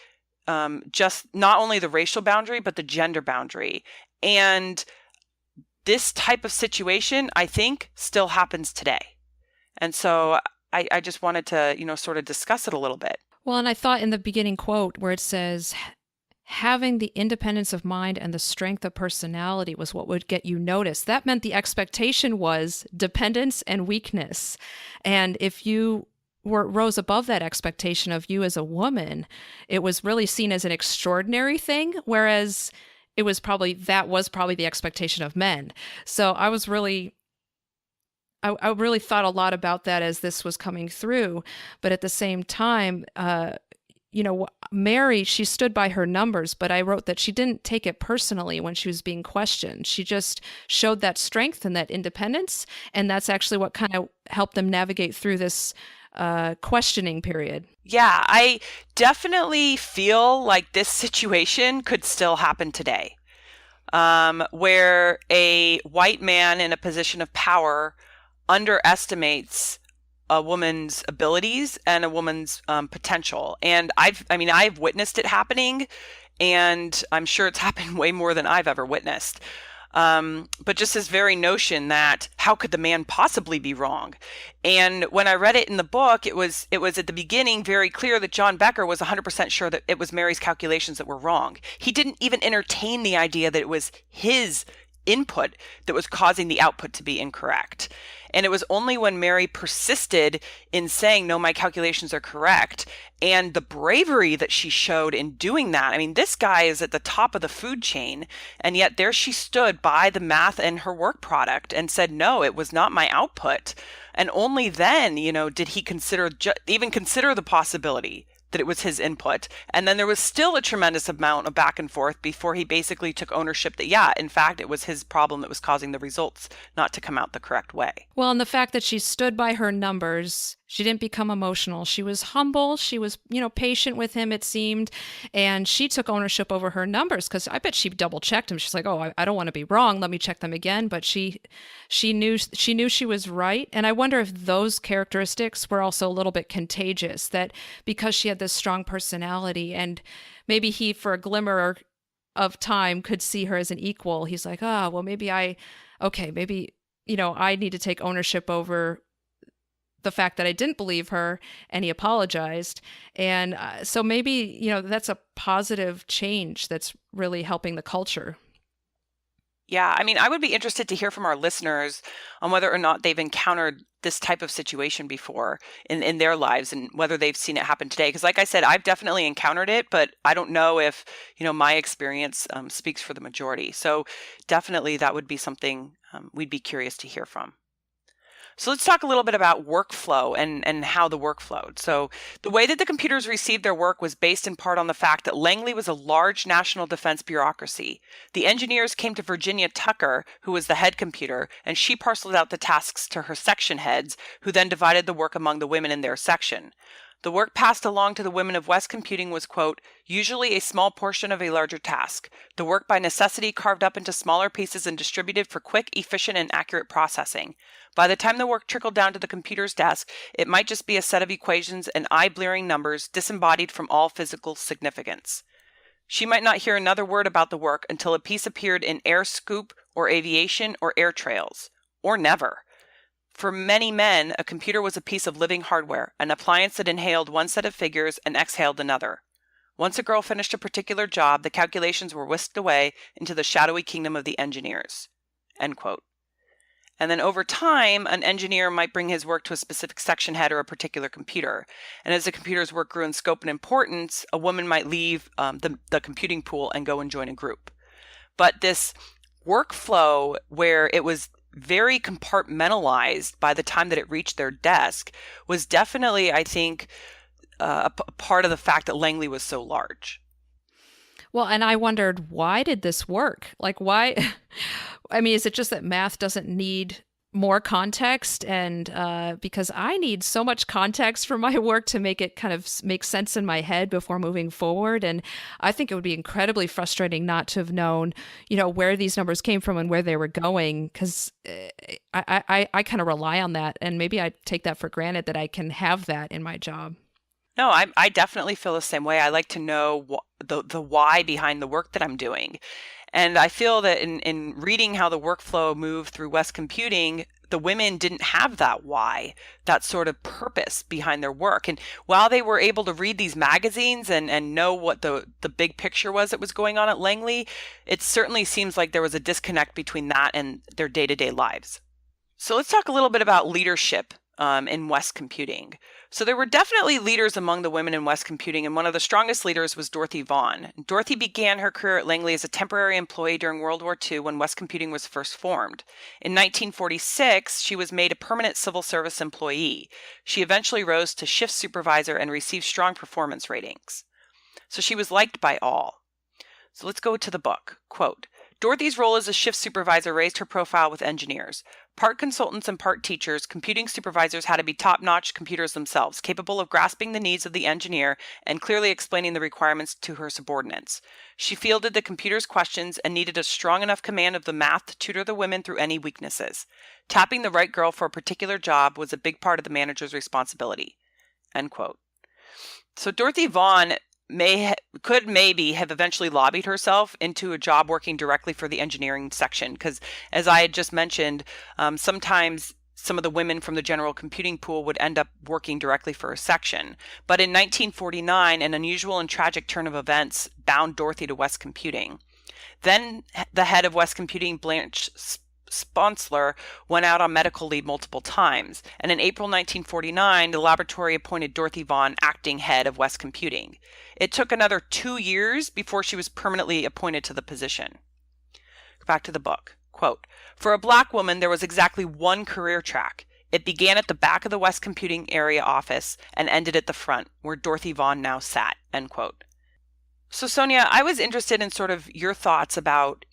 just not only the racial boundary, but the gender boundary. And this type of situation, I think, still happens today. And so I just wanted to, sort of discuss it a little bit. Well, and I thought in the beginning quote where it says, having the independence of mind and the strength of personality was what would get you noticed. That meant the expectation was dependence and weakness. And if you rose above that expectation of you as a woman, it was really seen as an extraordinary thing, whereas that was probably the expectation of men. So I really thought a lot about that as this was coming through. But at the same time, Mary, she stood by her numbers, but I wrote that she didn't take it personally when she was being questioned. She just showed that strength and that independence. And that's actually what kind of helped them navigate through this questioning period. Yeah, I definitely feel like this situation could still happen today. where a white man in a position of power underestimates a woman's abilities and a woman's potential. And I've witnessed it happening, and I'm sure it's happened way more than I've ever witnessed. But just this very notion that how could the man possibly be wrong? And when I read it in the book, it was at the beginning very clear that John Becker was 100% sure that it was Mary's calculations that were wrong. He didn't even entertain the idea that it was his input that was causing the output to be incorrect. And it was only when Mary persisted in saying, no, my calculations are correct, and the bravery that she showed in doing that. I mean, this guy is at the top of the food chain, and yet there she stood by the math and her work product and said, no, it was not my output. And only then, did he even consider the possibility that it was his input. And then there was still a tremendous amount of back and forth before he basically took ownership that, yeah, in fact, it was his problem that was causing the results not to come out the correct way. Well, and the fact that she stood by her numbers, she didn't become emotional. She was humble. She was, patient with him, it seemed. And she took ownership over her numbers, because I bet she double checked him. She's like, oh, I don't want to be wrong. Let me check them again. But she knew she was right. And I wonder if those characteristics were also a little bit contagious, that because she had this strong personality, and maybe he, for a glimmer of time, could see her as an equal. He's like, well, maybe I need to take ownership over the fact that I didn't believe her, and he apologized. And so maybe, that's a positive change that's really helping the culture. Yeah, I would be interested to hear from our listeners on whether or not they've encountered this type of situation before in their lives, and whether they've seen it happen today. Because like I said, I've definitely encountered it, but I don't know if, my experience speaks for the majority. So definitely that would be something we'd be curious to hear from. So let's talk a little bit about workflow and how the work flowed. So the way that the computers received their work was based in part on the fact that Langley was a large national defense bureaucracy. The engineers came to Virginia Tucker, who was the head computer, and she parceled out the tasks to her section heads, who then divided the work among the women in their section. The work passed along to the women of West Computing was, quote, usually a small portion of a larger task. The work by necessity carved up into smaller pieces and distributed for quick, efficient, and accurate processing. By the time the work trickled down to the computer's desk, it might just be a set of equations and eye-blearing numbers disembodied from all physical significance. She might not hear another word about the work until a piece appeared in Air Scoop or Aviation or Air Trails. Or never. For many men, a computer was a piece of living hardware, an appliance that inhaled one set of figures and exhaled another. Once a girl finished a particular job, the calculations were whisked away into the shadowy kingdom of the engineers. End quote. And then over time, an engineer might bring his work to a specific section head or a particular computer. And as the computer's work grew in scope and importance, a woman might leave the computing pool and go and join a group. But this workflow, where it was very compartmentalized by the time that it reached their desk, was definitely, I think, a part of the fact that Langley was so large. Well, and I wondered, why did this work? Like, why? Is it just that math doesn't need more context? And because I need so much context for my work to make it kind of make sense in my head before moving forward. And I think it would be incredibly frustrating not to have known, where these numbers came from and where they were going, because I kind of rely on that. And maybe I take that for granted that I can have that in my job. No, I definitely feel the same way. I like to know the why behind the work that I'm doing. And I feel that in reading how the workflow moved through West Computing, the women didn't have that why, that sort of purpose behind their work. And while they were able to read these magazines and know what the big picture was that was going on at Langley, it certainly seems like there was a disconnect between that and their day-to-day lives. So let's talk a little bit about leadership in West Computing. So there were definitely leaders among the women in West Computing, and one of the strongest leaders was Dorothy Vaughan. Dorothy began her career at Langley as a temporary employee during World War II when West Computing was first formed. In 1946, she was made a permanent civil service employee. She eventually rose to shift supervisor and received strong performance ratings. So she was liked by all. So let's go to the book. Quote, Dorothy's role as a shift supervisor raised her profile with engineers. Part consultants and part teachers, computing supervisors had to be top-notch computers themselves, capable of grasping the needs of the engineer and clearly explaining the requirements to her subordinates. She fielded the computer's questions and needed a strong enough command of the math to tutor the women through any weaknesses. Tapping the right girl for a particular job was a big part of the manager's responsibility. End quote. So Dorothy Vaughan could maybe have eventually lobbied herself into a job working directly for the engineering section, because as I had just mentioned, sometimes some of the women from the general computing pool would end up working directly for a section. But in 1949, an unusual and tragic turn of events bound Dorothy to West Computing. Then the head of West Computing, Blanche Sponsler, went out on medical leave multiple times, and in April 1949, the laboratory appointed Dorothy Vaughan acting head of West Computing. It took another 2 years before she was permanently appointed to the position. Back to the book. Quote, "For a black woman, there was exactly one career track. It began at the back of the West Computing area office and ended at the front, where Dorothy Vaughan now sat." End quote. So Sonia, I was interested in sort of your thoughts about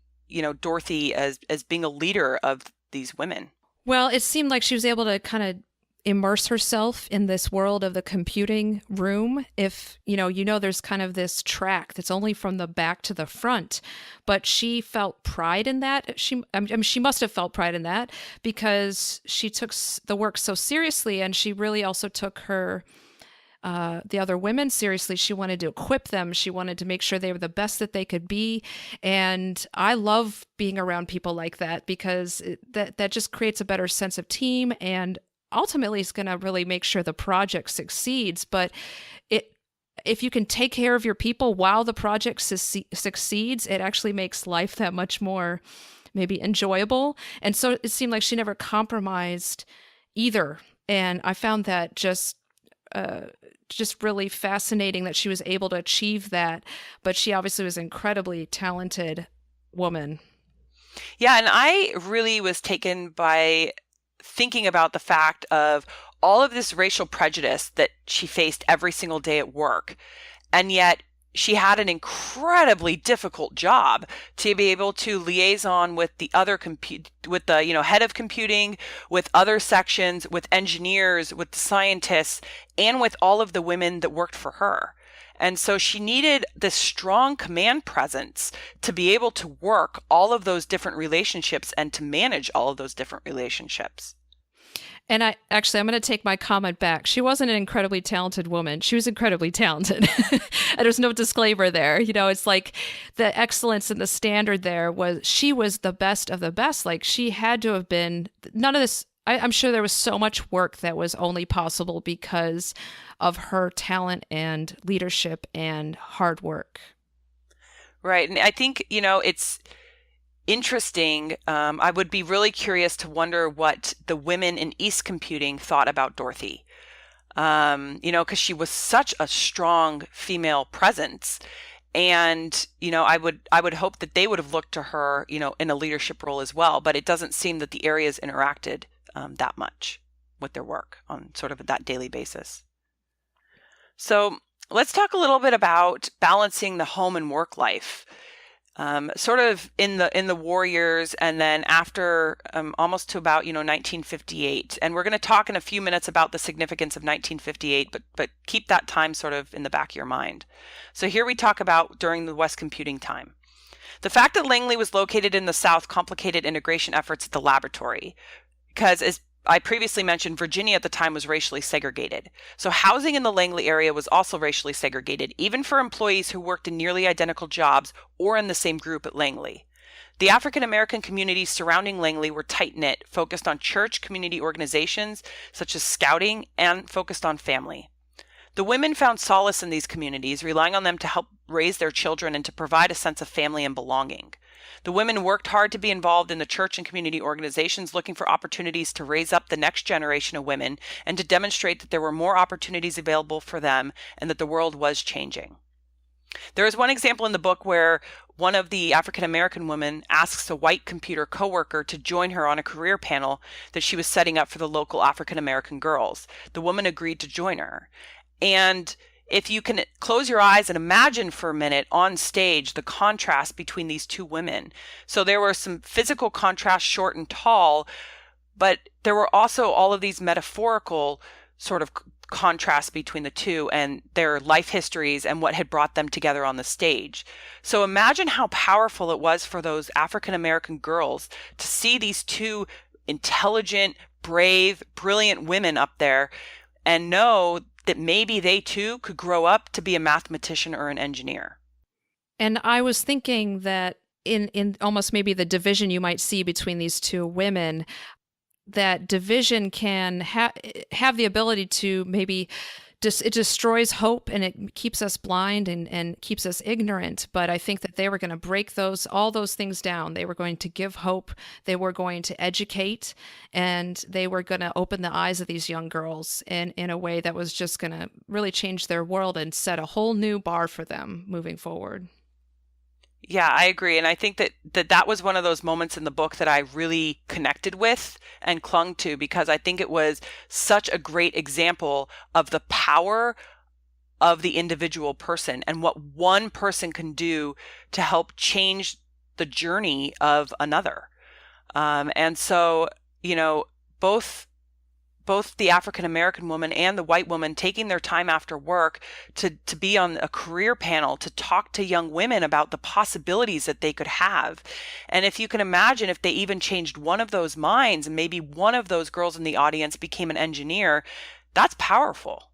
Dorothy as being a leader of these women. Well, it seemed like she was able to kind of immerse herself in this world of the computing room. If, there's kind of this track that's only from the back to the front, but she felt pride in that. She must have felt pride in that because she took the work so seriously, and she really also took the other women seriously. She wanted to equip them. She wanted to make sure they were the best that they could be. And I love being around people like that because that just creates a better sense of team, and ultimately it's going to really make sure the project succeeds. But if you can take care of your people while the project succeeds, it actually makes life that much more maybe enjoyable. And so it seemed like she never compromised either. And I found that just really fascinating that she was able to achieve that. But she obviously was an incredibly talented woman. Yeah, and I really was taken by thinking about the fact of all of this racial prejudice that she faced every single day at work. And yet she had an incredibly difficult job to be able to liaison with the other with the head of computing, with other sections, with engineers, with the scientists, and with all of the women that worked for her. And so she needed this strong command presence to be able to work all of those different relationships and to manage all of those different relationships. And I'm going to take my comment back. She wasn't an incredibly talented woman. She was incredibly talented. And there's no disclaimer there. It's like the excellence and the standard there was she was the best of the best. Like she had to have been, none of this, I'm sure there was so much work that was only possible because of her talent and leadership and hard work. Right. And I think, it's interesting. I would be really curious to wonder what the women in East Computing thought about Dorothy. Because she was such a strong female presence. And, I would hope that they would have looked to her, in a leadership role as well. But it doesn't seem that the areas interacted that much with their work on sort of that daily basis. So let's talk a little bit about balancing the home and work life. Sort of in the war years, and then after almost to about 1958. And we're going to talk in a few minutes about the significance of 1958, but keep that time sort of in the back of your mind. So here we talk about during the West Computing time. The fact that Langley was located in the South complicated integration efforts at the laboratory, because as I previously mentioned, Virginia at the time was racially segregated. So housing in the Langley area was also racially segregated, even for employees who worked in nearly identical jobs or in the same group at Langley. The African American communities surrounding Langley were tight-knit, focused on church community organizations such as scouting, and focused on family. The women found solace in these communities, relying on them to help raise their children and to provide a sense of family and belonging. The women worked hard to be involved in the church and community organizations, looking for opportunities to raise up the next generation of women and to demonstrate that there were more opportunities available for them and that the world was changing. There is one example in the book where one of the African American women asks a white computer coworker to join her on a career panel that she was setting up for the local African American girls. The woman agreed to join her. And if you can close your eyes and imagine for a minute on stage the contrast between these two women. So there were some physical contrasts, short and tall, but there were also all of these metaphorical sort of contrasts between the two and their life histories and what had brought them together on the stage. So imagine how powerful it was for those African American girls to see these two intelligent, brave, brilliant women up there and know that maybe they too could grow up to be a mathematician or an engineer. And I was thinking that in almost maybe the division you might see between these two women, that division can have the ability to maybe it destroys hope and it keeps us blind and keeps us ignorant. But I think that they were going to break all those things down. They were going to give hope. They were going to educate, and they were going to open the eyes of these young girls in a way that was just going to really change their world and set a whole new bar for them moving forward. Yeah, I agree. And I think that was one of those moments in the book that I really connected with and clung to, because I think it was such a great example of the power of the individual person and what one person can do to help change the journey of another. And so, both the African American woman and the white woman taking their time after work to be on a career panel to talk to young women about the possibilities that they could have. And if you can imagine, if they even changed one of those minds and maybe one of those girls in the audience became an engineer, that's powerful.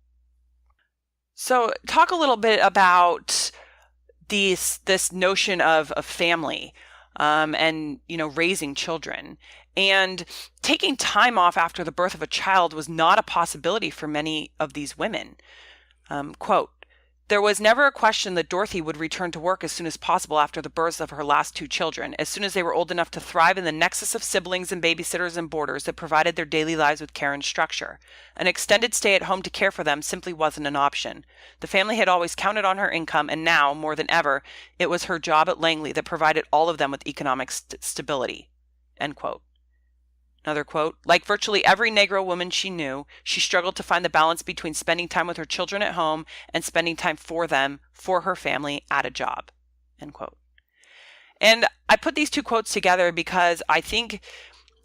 So talk a little bit about this notion of a family and raising children. And taking time off after the birth of a child was not a possibility for many of these women. Quote, "There was never a question that Dorothy would return to work as soon as possible after the births of her last two children, as soon as they were old enough to thrive in the nexus of siblings and babysitters and boarders that provided their daily lives with care and structure. An extended stay at home to care for them simply wasn't an option. The family had always counted on her income, and now, more than ever, it was her job at Langley that provided all of them with economic stability." End quote. Another quote, "Like virtually every Negro woman she knew, she struggled to find the balance between spending time with her children at home and spending time for them, for her family, at a job." End quote. And I put these two quotes together because I think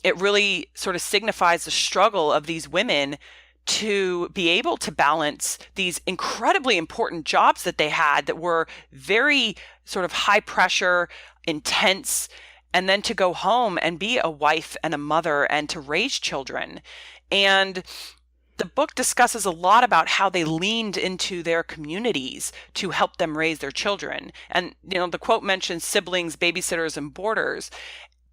it really sort of signifies the struggle of these women to be able to balance these incredibly important jobs that they had that were very sort of high pressure, intense, and then to go home and be a wife and a mother and to raise children. And the book discusses a lot about how they leaned into their communities to help them raise their children. And, the quote mentions siblings, babysitters, and boarders,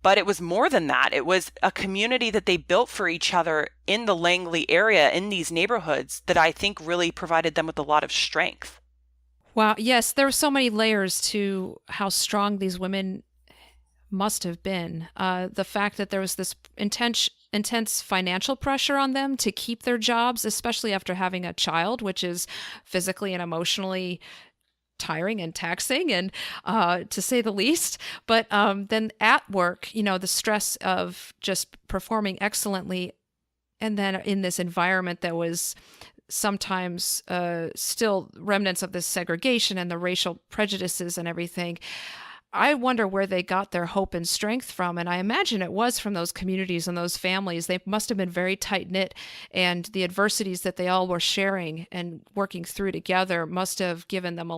but it was more than that. It was a community that they built for each other in the Langley area, in these neighborhoods, that I think really provided them with a lot of strength. Wow. Yes, there were so many layers to how strong these women must have been. The fact that there was this intense financial pressure on them to keep their jobs, especially after having a child, which is physically and emotionally tiring and taxing, and to say the least. But then at work, the stress of just performing excellently, and then in this environment that was sometimes still remnants of this segregation and the racial prejudices and everything. I wonder where they got their hope and strength from. And I imagine it was from those communities and those families. They must have been very tight-knit, and the adversities that they all were sharing and working through together must have given her a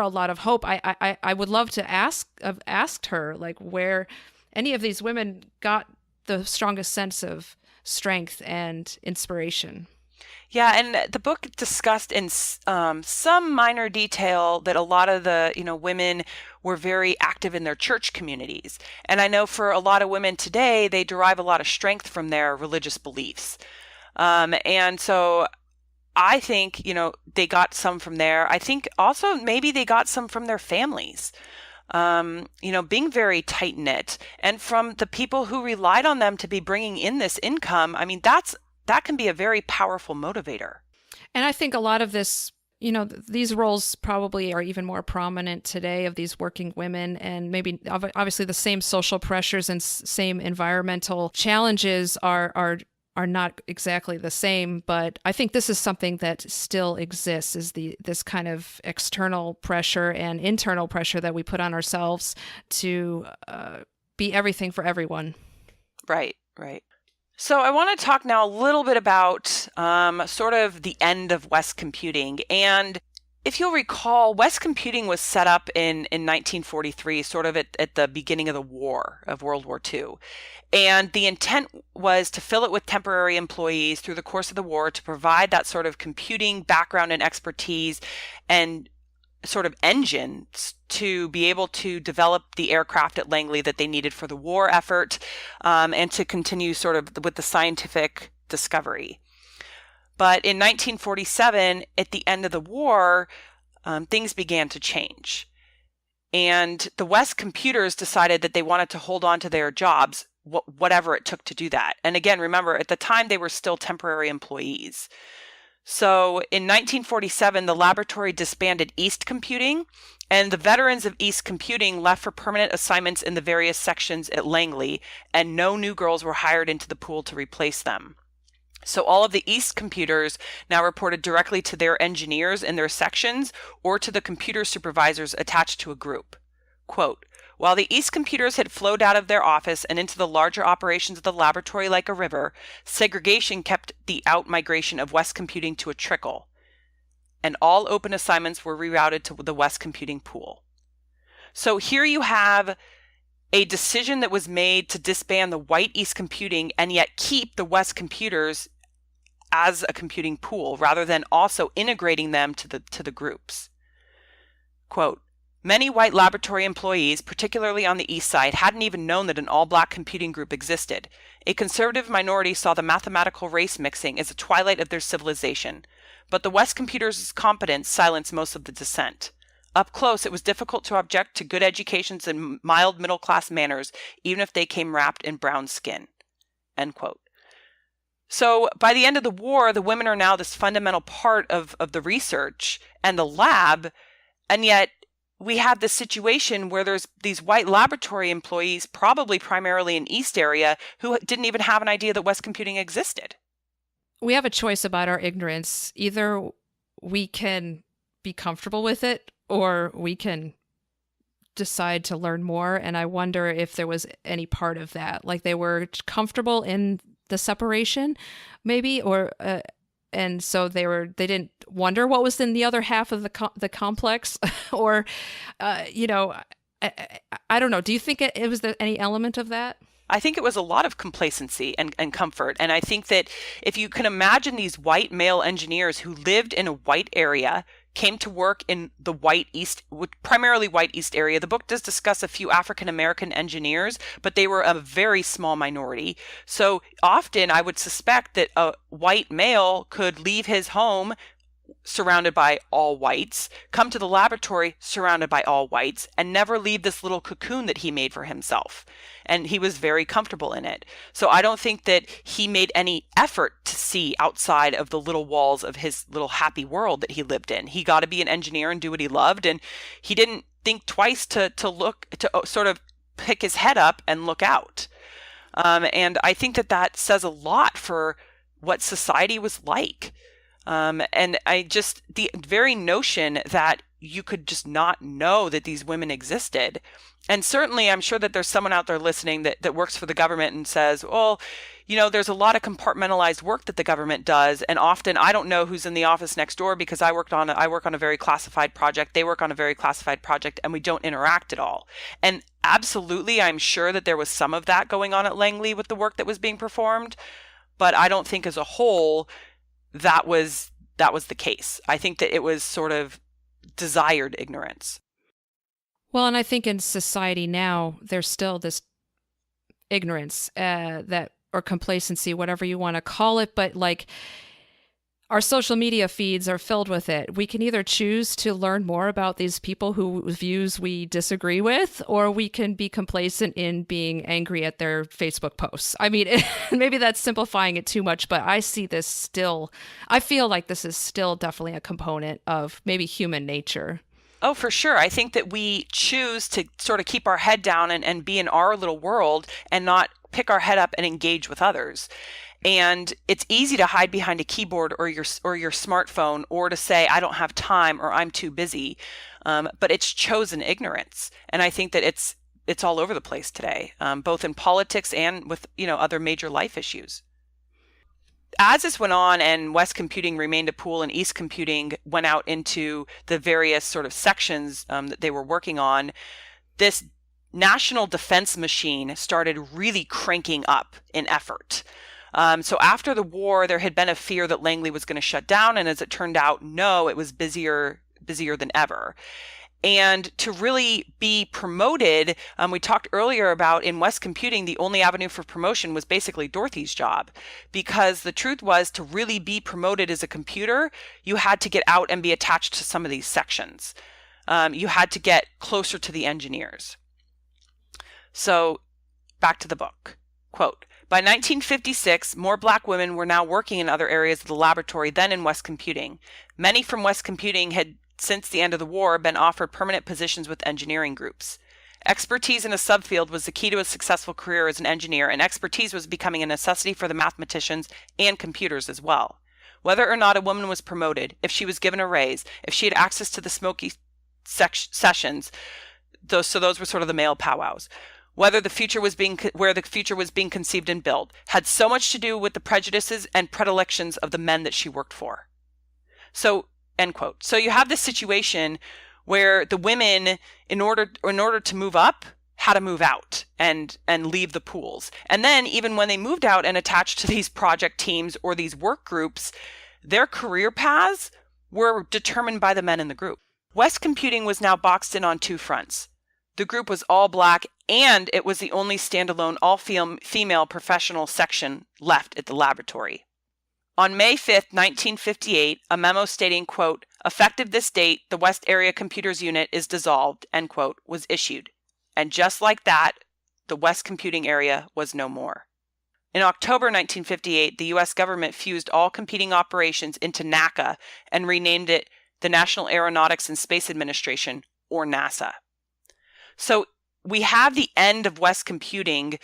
lot of hope. I would love to have asked her, like, where any of these women got the strongest sense of strength and inspiration. Yeah, and the book discussed in some minor detail that a lot of the women were very active in their church communities. And I know for a lot of women today, they derive a lot of strength from their religious beliefs. And so I think, they got some from there. I think also maybe they got some from their families. Being very tight-knit, and from the people who relied on them to be bringing in this income. I mean, that can be a very powerful motivator. And I think a lot of this, these roles probably are even more prominent today, of these working women, and maybe obviously the same social pressures and same environmental challenges are are not exactly the same, but I think this is something that still exists, is this kind of external pressure and internal pressure that we put on ourselves to be everything for everyone. Right, right. So I want to talk now a little bit about sort of the end of West computing. And if you'll recall, West computing was set up in 1943, sort of at the beginning of the war, of World War II. And the intent was to fill it with temporary employees through the course of the war to provide that sort of computing background and expertise and sort of engines to be able to develop the aircraft at Langley that they needed for the war effort, and to continue sort of with the scientific discovery. But in 1947, at the end of the war, things began to change. And the West computers decided that they wanted to hold on to their jobs, whatever it took to do that. And again, remember, at the time, they were still temporary employees. So in 1947, the laboratory disbanded East Computing, and the veterans of East Computing left for permanent assignments in the various sections at Langley, and no new girls were hired into the pool to replace them. So all of the East computers now reported directly to their engineers in their sections or to the computer supervisors attached to a group. Quote, "While the East computers had flowed out of their office and into the larger operations of the laboratory like a river, segregation kept the out-migration of West computing to a trickle, and all open assignments were rerouted to the West computing pool." So here you have a decision that was made to disband the white East computing and yet keep the West computers as a computing pool rather than also integrating them to the groups. Quote, "Many white laboratory employees, particularly on the East Side, hadn't even known that an all-black computing group existed. A conservative minority saw the mathematical race mixing as a twilight of their civilization, but the West computers' competence silenced most of the dissent. Up close, it was difficult to object to good educations and mild middle-class manners, even if they came wrapped in brown skin." End quote. So by the end of the war, the women are now this fundamental part of the research and the lab, and yet we have this situation where there's these white laboratory employees, probably primarily in East area, who didn't even have an idea that West computing existed. We have a choice about our ignorance. Either we can be comfortable with it, or we can decide to learn more. And I wonder if there was any part of that, like they were comfortable in the separation, maybe, or and so they didn't wonder what was in the other half of the complex, or I don't know. Do you think it was any element of that? I think it was a lot of complacency and comfort. And I think that if you can imagine these white male engineers who lived in a white area, came to work in the white East, primarily white East area. The book does discuss a few African American engineers, but they were a very small minority. So often I would suspect that a white male could leave his home surrounded by all whites, come to the laboratory surrounded by all whites, and never leave this little cocoon that he made for himself. And he was very comfortable in it. So I don't think that he made any effort to see outside of the little walls of his little happy world that he lived in. He got to be an engineer and do what he loved, and he didn't think twice to look, to sort of pick his head up and look out. And I think that says a lot for what society was like. And the very notion that you could just not know that these women existed. And certainly I'm sure that there's someone out there listening that works for the government and says, well, there's a lot of compartmentalized work that the government does. And often I don't know who's in the office next door because I work on a very classified project. They work on a very classified project, and we don't interact at all. And absolutely, I'm sure that there was some of that going on at Langley with the work that was being performed. But I don't think as a whole that was the case. I think that it was sort of desired ignorance. Well, and I think in society now, there's still this ignorance or complacency, whatever you want to call it, but like our social media feeds are filled with it. We can either choose to learn more about these people whose views we disagree with, or we can be complacent in being angry at their Facebook posts. I mean, maybe that's simplifying it too much, but I see this still, I feel like this is still definitely a component of maybe human nature. Oh, for sure. I think that we choose to sort of keep our head down and be in our little world and not pick our head up and engage with others. And it's easy to hide behind a keyboard or your smartphone, or to say, I don't have time, or I'm too busy. But it's chosen ignorance. And I think that it's all over the place today, both in politics and with, other major life issues. As this went on and West computing remained a pool and East computing went out into the various sort of sections that they were working on, this national defense machine started really cranking up in effort. So after the war, there had been a fear that Langley was going to shut down. And as it turned out, no, it was busier than ever. And to really be promoted, we talked earlier about in West computing, the only avenue for promotion was basically Dorothy's job, because the truth was, to really be promoted as a computer, you had to get out and be attached to some of these sections. You had to get closer to the engineers. So back to the book. Quote, by 1956, more Black women were now working in other areas of the laboratory than in West computing. Many from West computing had, since the end of the war, been offered permanent positions with engineering groups. Expertise in a subfield was the key to a successful career as an engineer, and expertise was becoming a necessity for the mathematicians and computers as well. Whether or not a woman was promoted, if she was given a raise, if she had access to the smoky sessions, those were sort of the male powwows. Where the future was being conceived and built, had so much to do with the prejudices and predilections of the men that she worked for. So, end quote. So you have this situation where the women, in order to move up, had to move out and leave the pools. And then even when they moved out and attached to these project teams or these work groups, their career paths were determined by the men in the group. West computing was now boxed in on two fronts. The group was all Black, and it was the only standalone all-female professional section left at the laboratory. On May 5th, 1958, a memo stating, quote, effective this date, the West Area Computers Unit is dissolved, end quote, was issued. And just like that, the West Computing area was no more. In October 1958, the U.S. government fused all competing operations into NACA and renamed it the National Aeronautics and Space Administration, or NASA. So we have the end of West computing.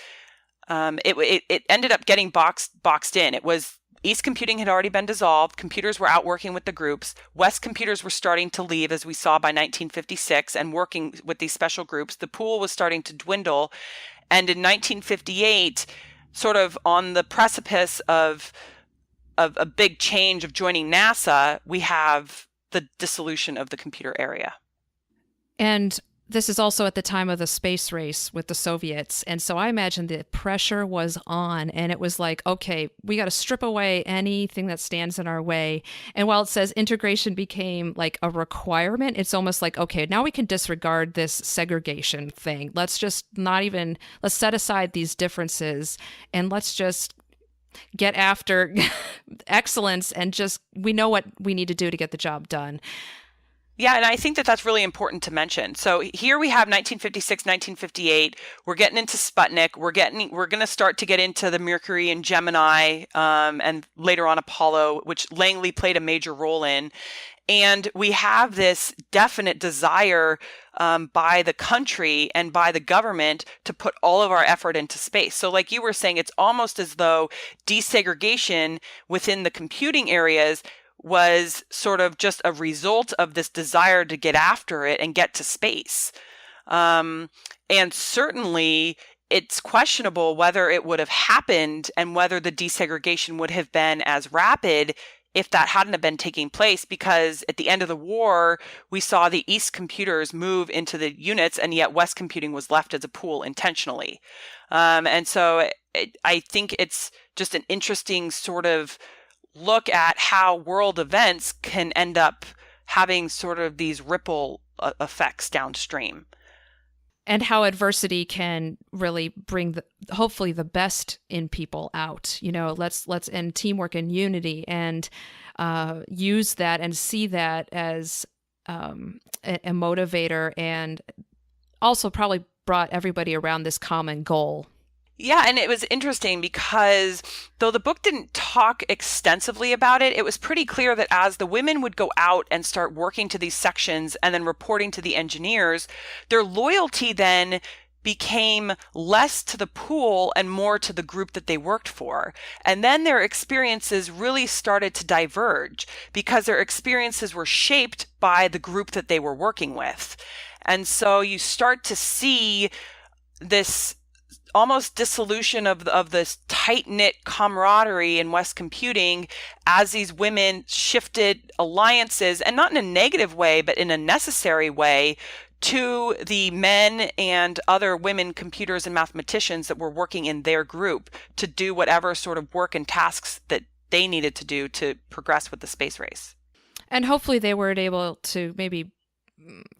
It ended up getting boxed in. It was East computing had already been dissolved. Computers were out working with the groups. West computers were starting to leave, as we saw by 1956, and working with these special groups. The pool was starting to dwindle. And in 1958, sort of on the precipice of a big change of joining NASA, we have the dissolution of the computer area. And this is also at the time of the space race with the Soviets. And so I imagine the pressure was on, and it was like, okay, we got to strip away anything that stands in our way. And while it says integration became like a requirement, it's almost like, okay, now we can disregard this segregation thing. Let's set aside these differences, and let's just get after excellence, and we know what we need to do to get the job done. Yeah, and I think that that's really important to mention. So here we have 1956, 1958. We're getting into Sputnik. We're going to start to get into the Mercury and Gemini, and later on Apollo, which Langley played a major role in. And we have this definite desire by the country and by the government to put all of our effort into space. So like you were saying, it's almost as though desegregation within the computing areas was sort of just a result of this desire to get after it and get to space. And certainly it's questionable whether it would have happened and whether the desegregation would have been as rapid if that hadn't have been taking place, because at the end of the war, we saw the East computers move into the units, and yet West computing was left as a pool intentionally. And so I think it's just an interesting sort of look at how world events can end up having sort of these ripple effects downstream. And how adversity can really bring hopefully the best in people out. Let's and teamwork and unity, and use that and see that as a motivator, and also probably brought everybody around this common goal. Yeah, and it was interesting because though the book didn't talk extensively about it, it was pretty clear that as the women would go out and start working to these sections and then reporting to the engineers, their loyalty then became less to the pool and more to the group that they worked for. And then their experiences really started to diverge because their experiences were shaped by the group that they were working with. And so you start to see this almost dissolution of this tight-knit camaraderie in West computing as these women shifted alliances, and not in a negative way, but in a necessary way, to the men and other women computers and mathematicians that were working in their group to do whatever sort of work and tasks that they needed to do to progress with the space race. And hopefully they were able to maybe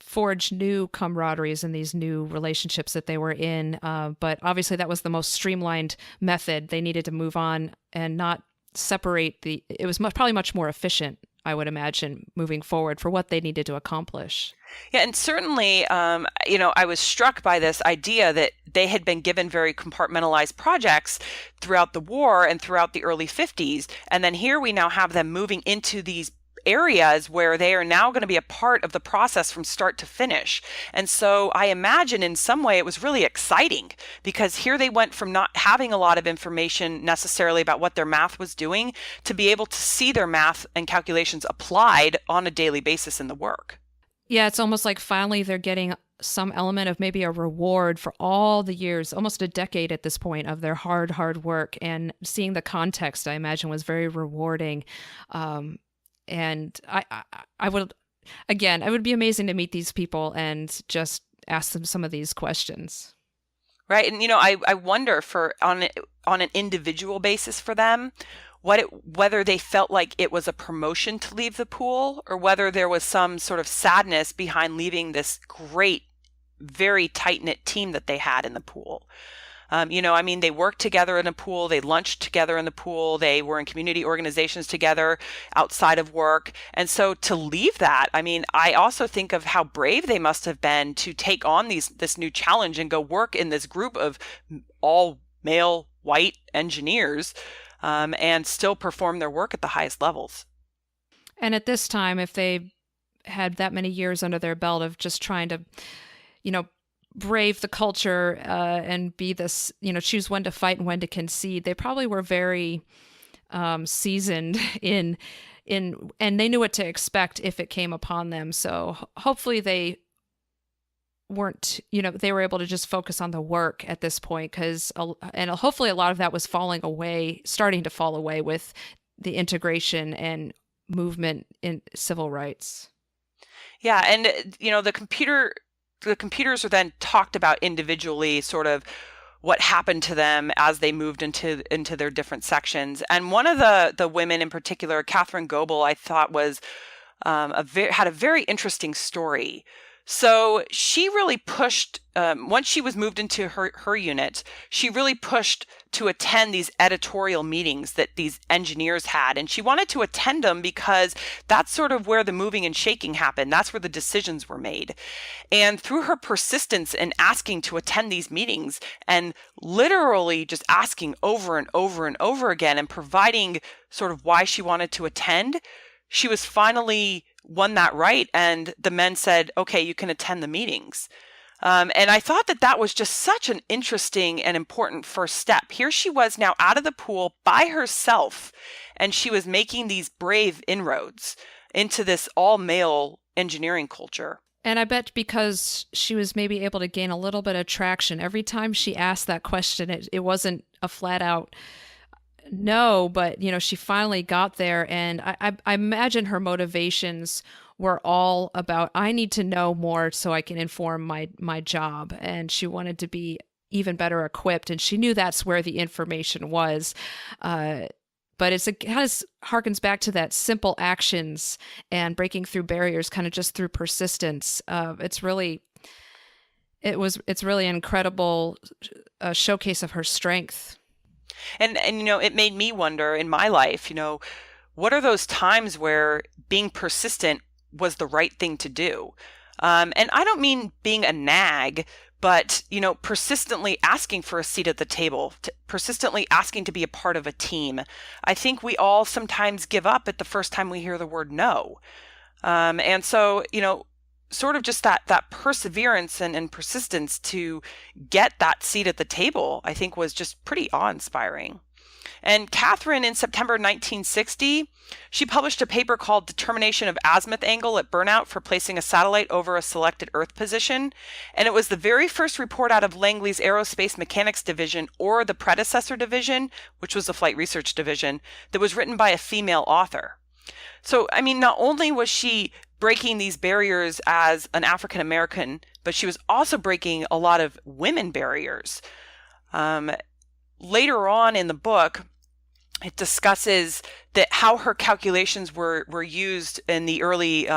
forge new camaraderies in these new relationships that they were in. But obviously that was the most streamlined method. They needed to move on and not separate it was probably much more efficient, I would imagine, moving forward for what they needed to accomplish. Yeah, and certainly, I was struck by this idea that they had been given very compartmentalized projects throughout the war and throughout the early 50s. And then here we now have them moving into these areas where they are now going to be a part of the process from start to finish. And so I imagine in some way it was really exciting because here they went from not having a lot of information necessarily about what their math was doing to be able to see their math and calculations applied on a daily basis in the work. Yeah, it's almost like finally they're getting some element of maybe a reward for all the years, almost a decade at this point, of their hard work. And seeing the context, I imagine, was very rewarding. And I would, again, it would be amazing to meet these people and just ask them some of these questions. Right. And, I wonder on an individual basis for them, whether they felt like it was a promotion to leave the pool or whether there was some sort of sadness behind leaving this great, very tight-knit team that they had in the pool. They worked together in a pool, they lunched together in the pool, they were in community organizations together outside of work. And so to leave that, I also think of how brave they must have been to take on this new challenge and go work in this group of all male white engineers and still perform their work at the highest levels. And at this time, if they had that many years under their belt of just trying to, brave the culture and be this, choose when to fight and when to concede, they probably were very seasoned in, and they knew what to expect if it came upon them. So hopefully they weren't, they were able to just focus on the work at this point, and hopefully a lot of that was starting to fall away with the integration and movement in civil rights. Yeah, and the computers are then talked about individually, sort of what happened to them as they moved into their different sections. And one of the women in particular, Catherine Goebel, I thought was had a very interesting story. So she really pushed, once she was moved into her unit, she really pushed to attend these editorial meetings that these engineers had. And she wanted to attend them because that's sort of where the moving and shaking happened. That's where the decisions were made. And through her persistence in asking to attend these meetings and literally just asking over and over and over again and providing sort of why she wanted to attend, she was finally won that right. And the men said, okay, you can attend the meetings. And I thought that was just such an interesting and important first step. Here she was now out of the pool by herself, and she was making these brave inroads into this all-male engineering culture. And I bet because she was maybe able to gain a little bit of traction, every time she asked that question, it wasn't a flat out no, but she finally got there, and I imagine her motivations were all about, I need to know more so I can inform my job, and she wanted to be even better equipped, and she knew that's where the information was. But it kind of harkens back to that simple actions and breaking through barriers, kind of just through persistence. It's really an incredible showcase of her strength. And it made me wonder in my life, what are those times where being persistent was the right thing to do? And I don't mean being a nag, but, persistently asking for a seat at the table, persistently asking to be a part of a team. I think we all sometimes give up at the first time we hear the word no. And so, sort of just that perseverance and persistence to get that seat at the table, I think was just pretty awe-inspiring. And Catherine, in September 1960, she published a paper called Determination of Azimuth Angle at Burnout for Placing a Satellite Over a Selected Earth Position. And it was the very first report out of Langley's Aerospace Mechanics Division, or the predecessor division, which was the Flight Research Division, that was written by a female author. So, I mean, not only was she breaking these barriers as an African American, but she was also breaking a lot of women barriers. Later on in the book, it discusses that how her calculations were used in the early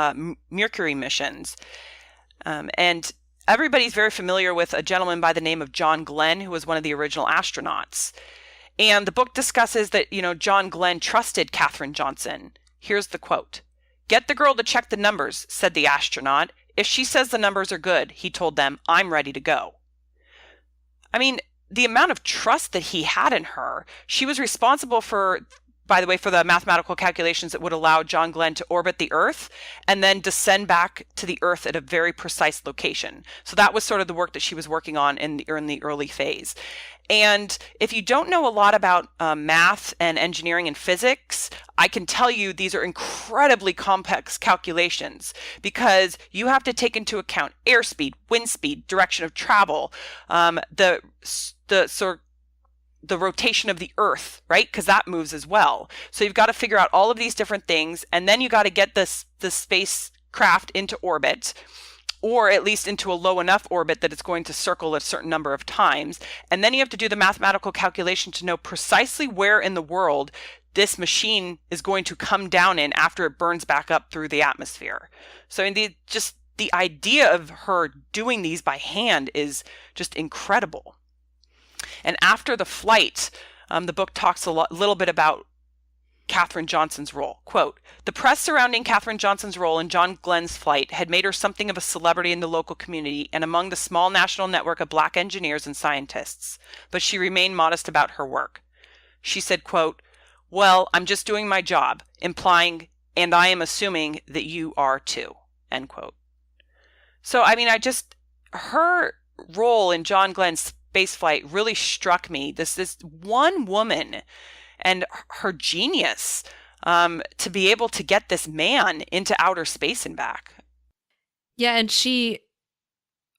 Mercury missions. And everybody's very familiar with a gentleman by the name of John Glenn, who was one of the original astronauts. And the book discusses that, John Glenn trusted Katherine Johnson. Here's the quote. "Get the girl to check the numbers," said the astronaut. "If she says the numbers are good," he told them, "I'm ready to go." I mean, the amount of trust that he had in her. She was responsible for, by the way, for the mathematical calculations that would allow John Glenn to orbit the Earth and then descend back to the Earth at a very precise location. So that was sort of the work that she was working on in the early phase. And if you don't know a lot about math and engineering and physics, I can tell you these are incredibly complex calculations, because you have to take into account airspeed, wind speed, direction of travel, the rotation of the Earth, right? Because that moves as well. So you've got to figure out all of these different things, and then you got to get the spacecraft into orbit, or at least into a low enough orbit that it's going to circle a certain number of times. And then you have to do the mathematical calculation to know precisely where in the world this machine is going to come down in after it burns back up through the atmosphere. So the idea of her doing these by hand is just incredible. And after the flight, the book talks a little bit about Katherine Johnson's role. Quote, "The press surrounding Katherine Johnson's role in John Glenn's flight had made her something of a celebrity in the local community and among the small national network of Black engineers and scientists, but she remained modest about her work. She said, quote, 'Well, I'm just doing my job,' implying, 'and I am assuming that you are too,' end quote." So, I mean, her role in John Glenn's spaceflight really struck me. This one woman and her genius to be able to get this man into outer space and back. Yeah, and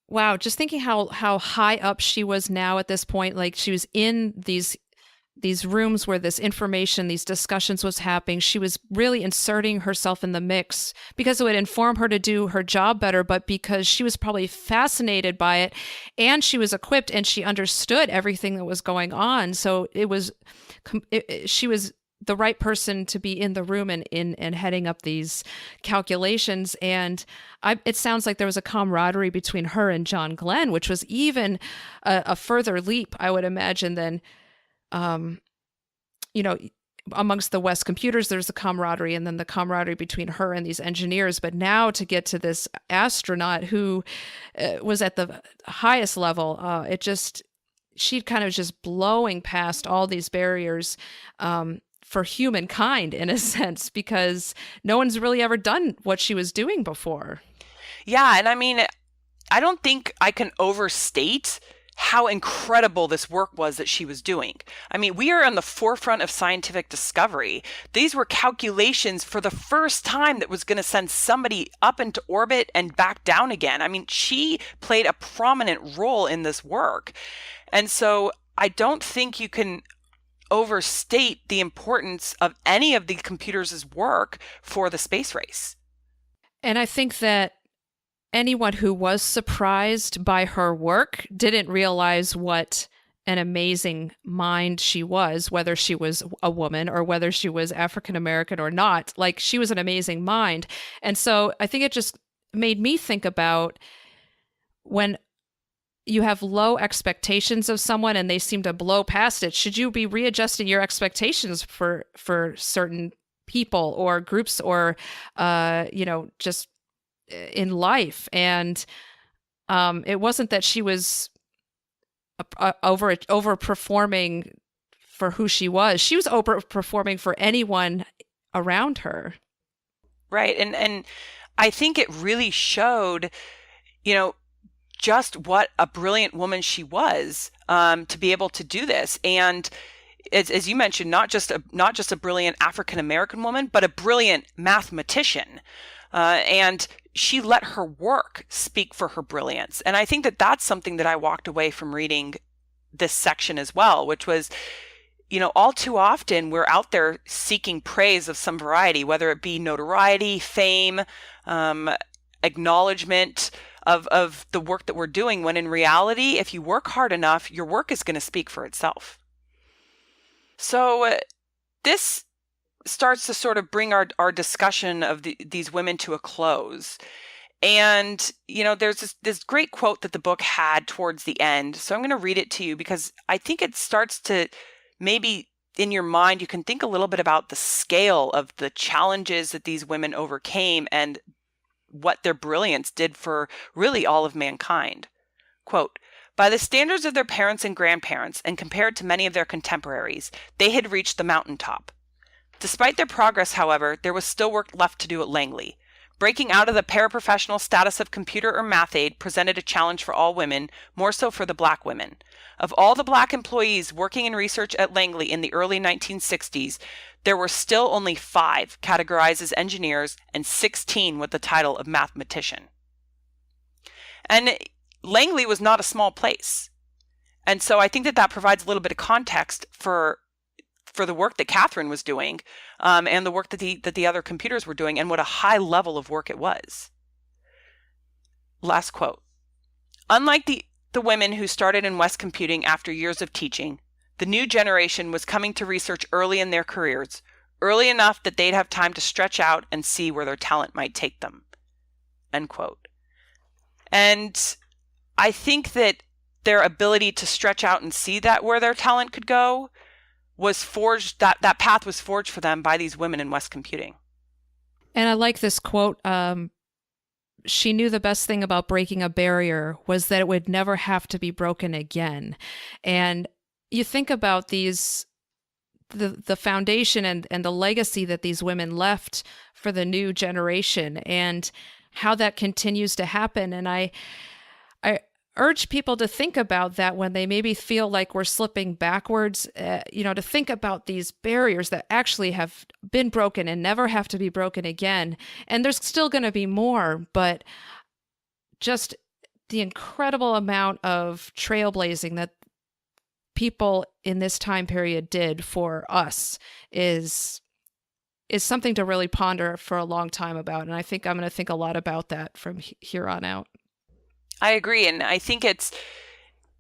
wow, just thinking how high up she was now at this point. Like, she was in these rooms where this information, these discussions was happening. She was really inserting herself in the mix because it would inform her to do her job better, but because she was probably fascinated by it, and she was equipped and she understood everything that was going on. So she was the right person to be in the room and heading up these calculations. And it sounds like there was a camaraderie between her and John Glenn, which was even a further leap, I would imagine, than amongst the West computers, there's the camaraderie, and then the camaraderie between her and these engineers. But now to get to this astronaut who was at the highest level, she'd kind of just blowing past all these barriers for humankind, in a sense, because no one's really ever done what she was doing before. Yeah, and I mean, I don't think I can overstate how incredible this work was that she was doing. I mean, we are on the forefront of scientific discovery. These were calculations for the first time that was going to send somebody up into orbit and back down again. I mean, she played a prominent role in this work. And so I don't think you can overstate the importance of any of the computers' work for the space race. And I think that anyone who was surprised by her work didn't realize what an amazing mind she was, whether she was a woman or whether she was African American or not. Like, she was an amazing mind. And so I think it just made me think about when you have low expectations of someone and they seem to blow past it, should you be readjusting your expectations for certain people or groups or, just in life? And it wasn't that she was overperforming for who she was. She was overperforming for anyone around her. Right. And I think it really showed, you know, just what a brilliant woman she was, to be able to do this. And as you mentioned, not just a brilliant African American woman, but a brilliant mathematician. And she let her work speak for her brilliance. And I think that that's something that I walked away from reading this section as well, which was, all too often we're out there seeking praise of some variety, whether it be notoriety, fame, acknowledgement of the work that we're doing, when in reality, if you work hard enough, your work is going to speak for itself. So this starts to sort of bring our discussion of these women to a close. And, there's this great quote that the book had towards the end. So I'm going to read it to you because I think it starts to, maybe in your mind, you can think a little bit about the scale of the challenges that these women overcame and what their brilliance did for really all of mankind. Quote, "By the standards of their parents and grandparents, and compared to many of their contemporaries, they had reached the mountaintop. Despite their progress, however, there was still work left to do at Langley. Breaking out of the paraprofessional status of computer or math aide presented a challenge for all women, more so for the black women. Of all the black employees working in research at Langley in the early 1960s, there were still only 5 categorized as engineers and 16 with the title of mathematician." And Langley was not a small place. And so I think that provides a little bit of context for the work that Catherine was doing, and the work that the other computers were doing, and what a high level of work it was. Last quote. "Unlike the women who started in West Computing after years of teaching, the new generation was coming to research early in their careers, early enough that they'd have time to stretch out and see where their talent might take them." End quote. And I think that their ability to stretch out and see that where their talent could go was forged, that path was forged for them by these women in West Computing. And I like this quote. She knew the best thing about breaking a barrier was that it would never have to be broken again. And you think about the foundation and the legacy that these women left for the new generation and how that continues to happen. And I urge people to think about that when they maybe feel like we're slipping backwards, to think about these barriers that actually have been broken and never have to be broken again. And there's still going to be more, but just the incredible amount of trailblazing that people in this time period did for us is something to really ponder for a long time about. And I think I'm going to think a lot about that from here on out. I agree. And I think it's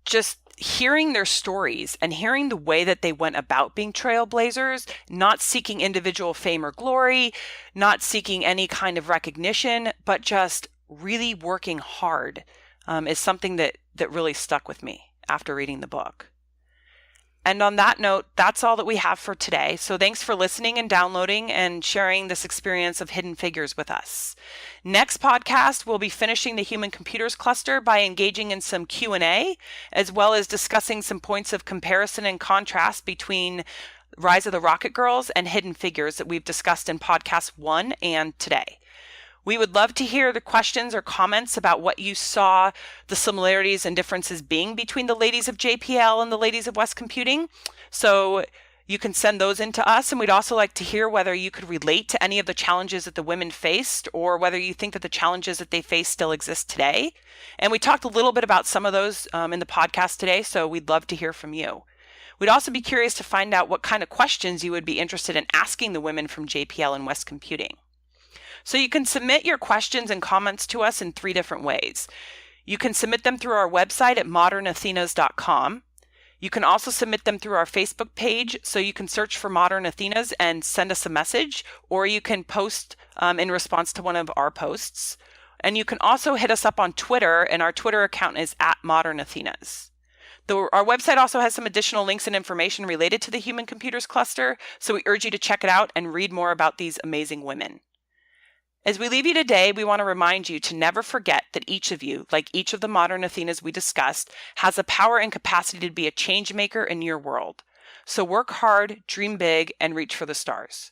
just hearing their stories and hearing the way that they went about being trailblazers, not seeking individual fame or glory, not seeking any kind of recognition, but just really working hard, is something that really stuck with me after reading the book. And on that note, that's all that we have for today. So thanks for listening and downloading and sharing this experience of Hidden Figures with us. Next podcast, we'll be finishing the Human Computers cluster by engaging in some Q&A, as well as discussing some points of comparison and contrast between Rise of the Rocket Girls and Hidden Figures that we've discussed in podcast 1 and today. We would love to hear the questions or comments about what you saw the similarities and differences being between the ladies of JPL and the ladies of West Computing. So you can send those in to us. And we'd also like to hear whether you could relate to any of the challenges that the women faced, or whether you think that the challenges that they face still exist today. And we talked a little bit about some of those in the podcast today. So we'd love to hear from you. We'd also be curious to find out what kind of questions you would be interested in asking the women from JPL and West Computing. So you can submit your questions and comments to us in 3 different ways. You can submit them through our website at modernathenas.com. You can also submit them through our Facebook page, so you can search for Modern Athenas and send us a message, or you can post in response to one of our posts. And you can also hit us up on Twitter, and our Twitter account is @modernathenas. Our website also has some additional links and information related to the Human Computers cluster, so we urge you to check it out and read more about these amazing women. As we leave you today, we want to remind you to never forget that each of you, like each of the modern Athenas we discussed, has the power and capacity to be a change maker in your world. So work hard, dream big, and reach for the stars.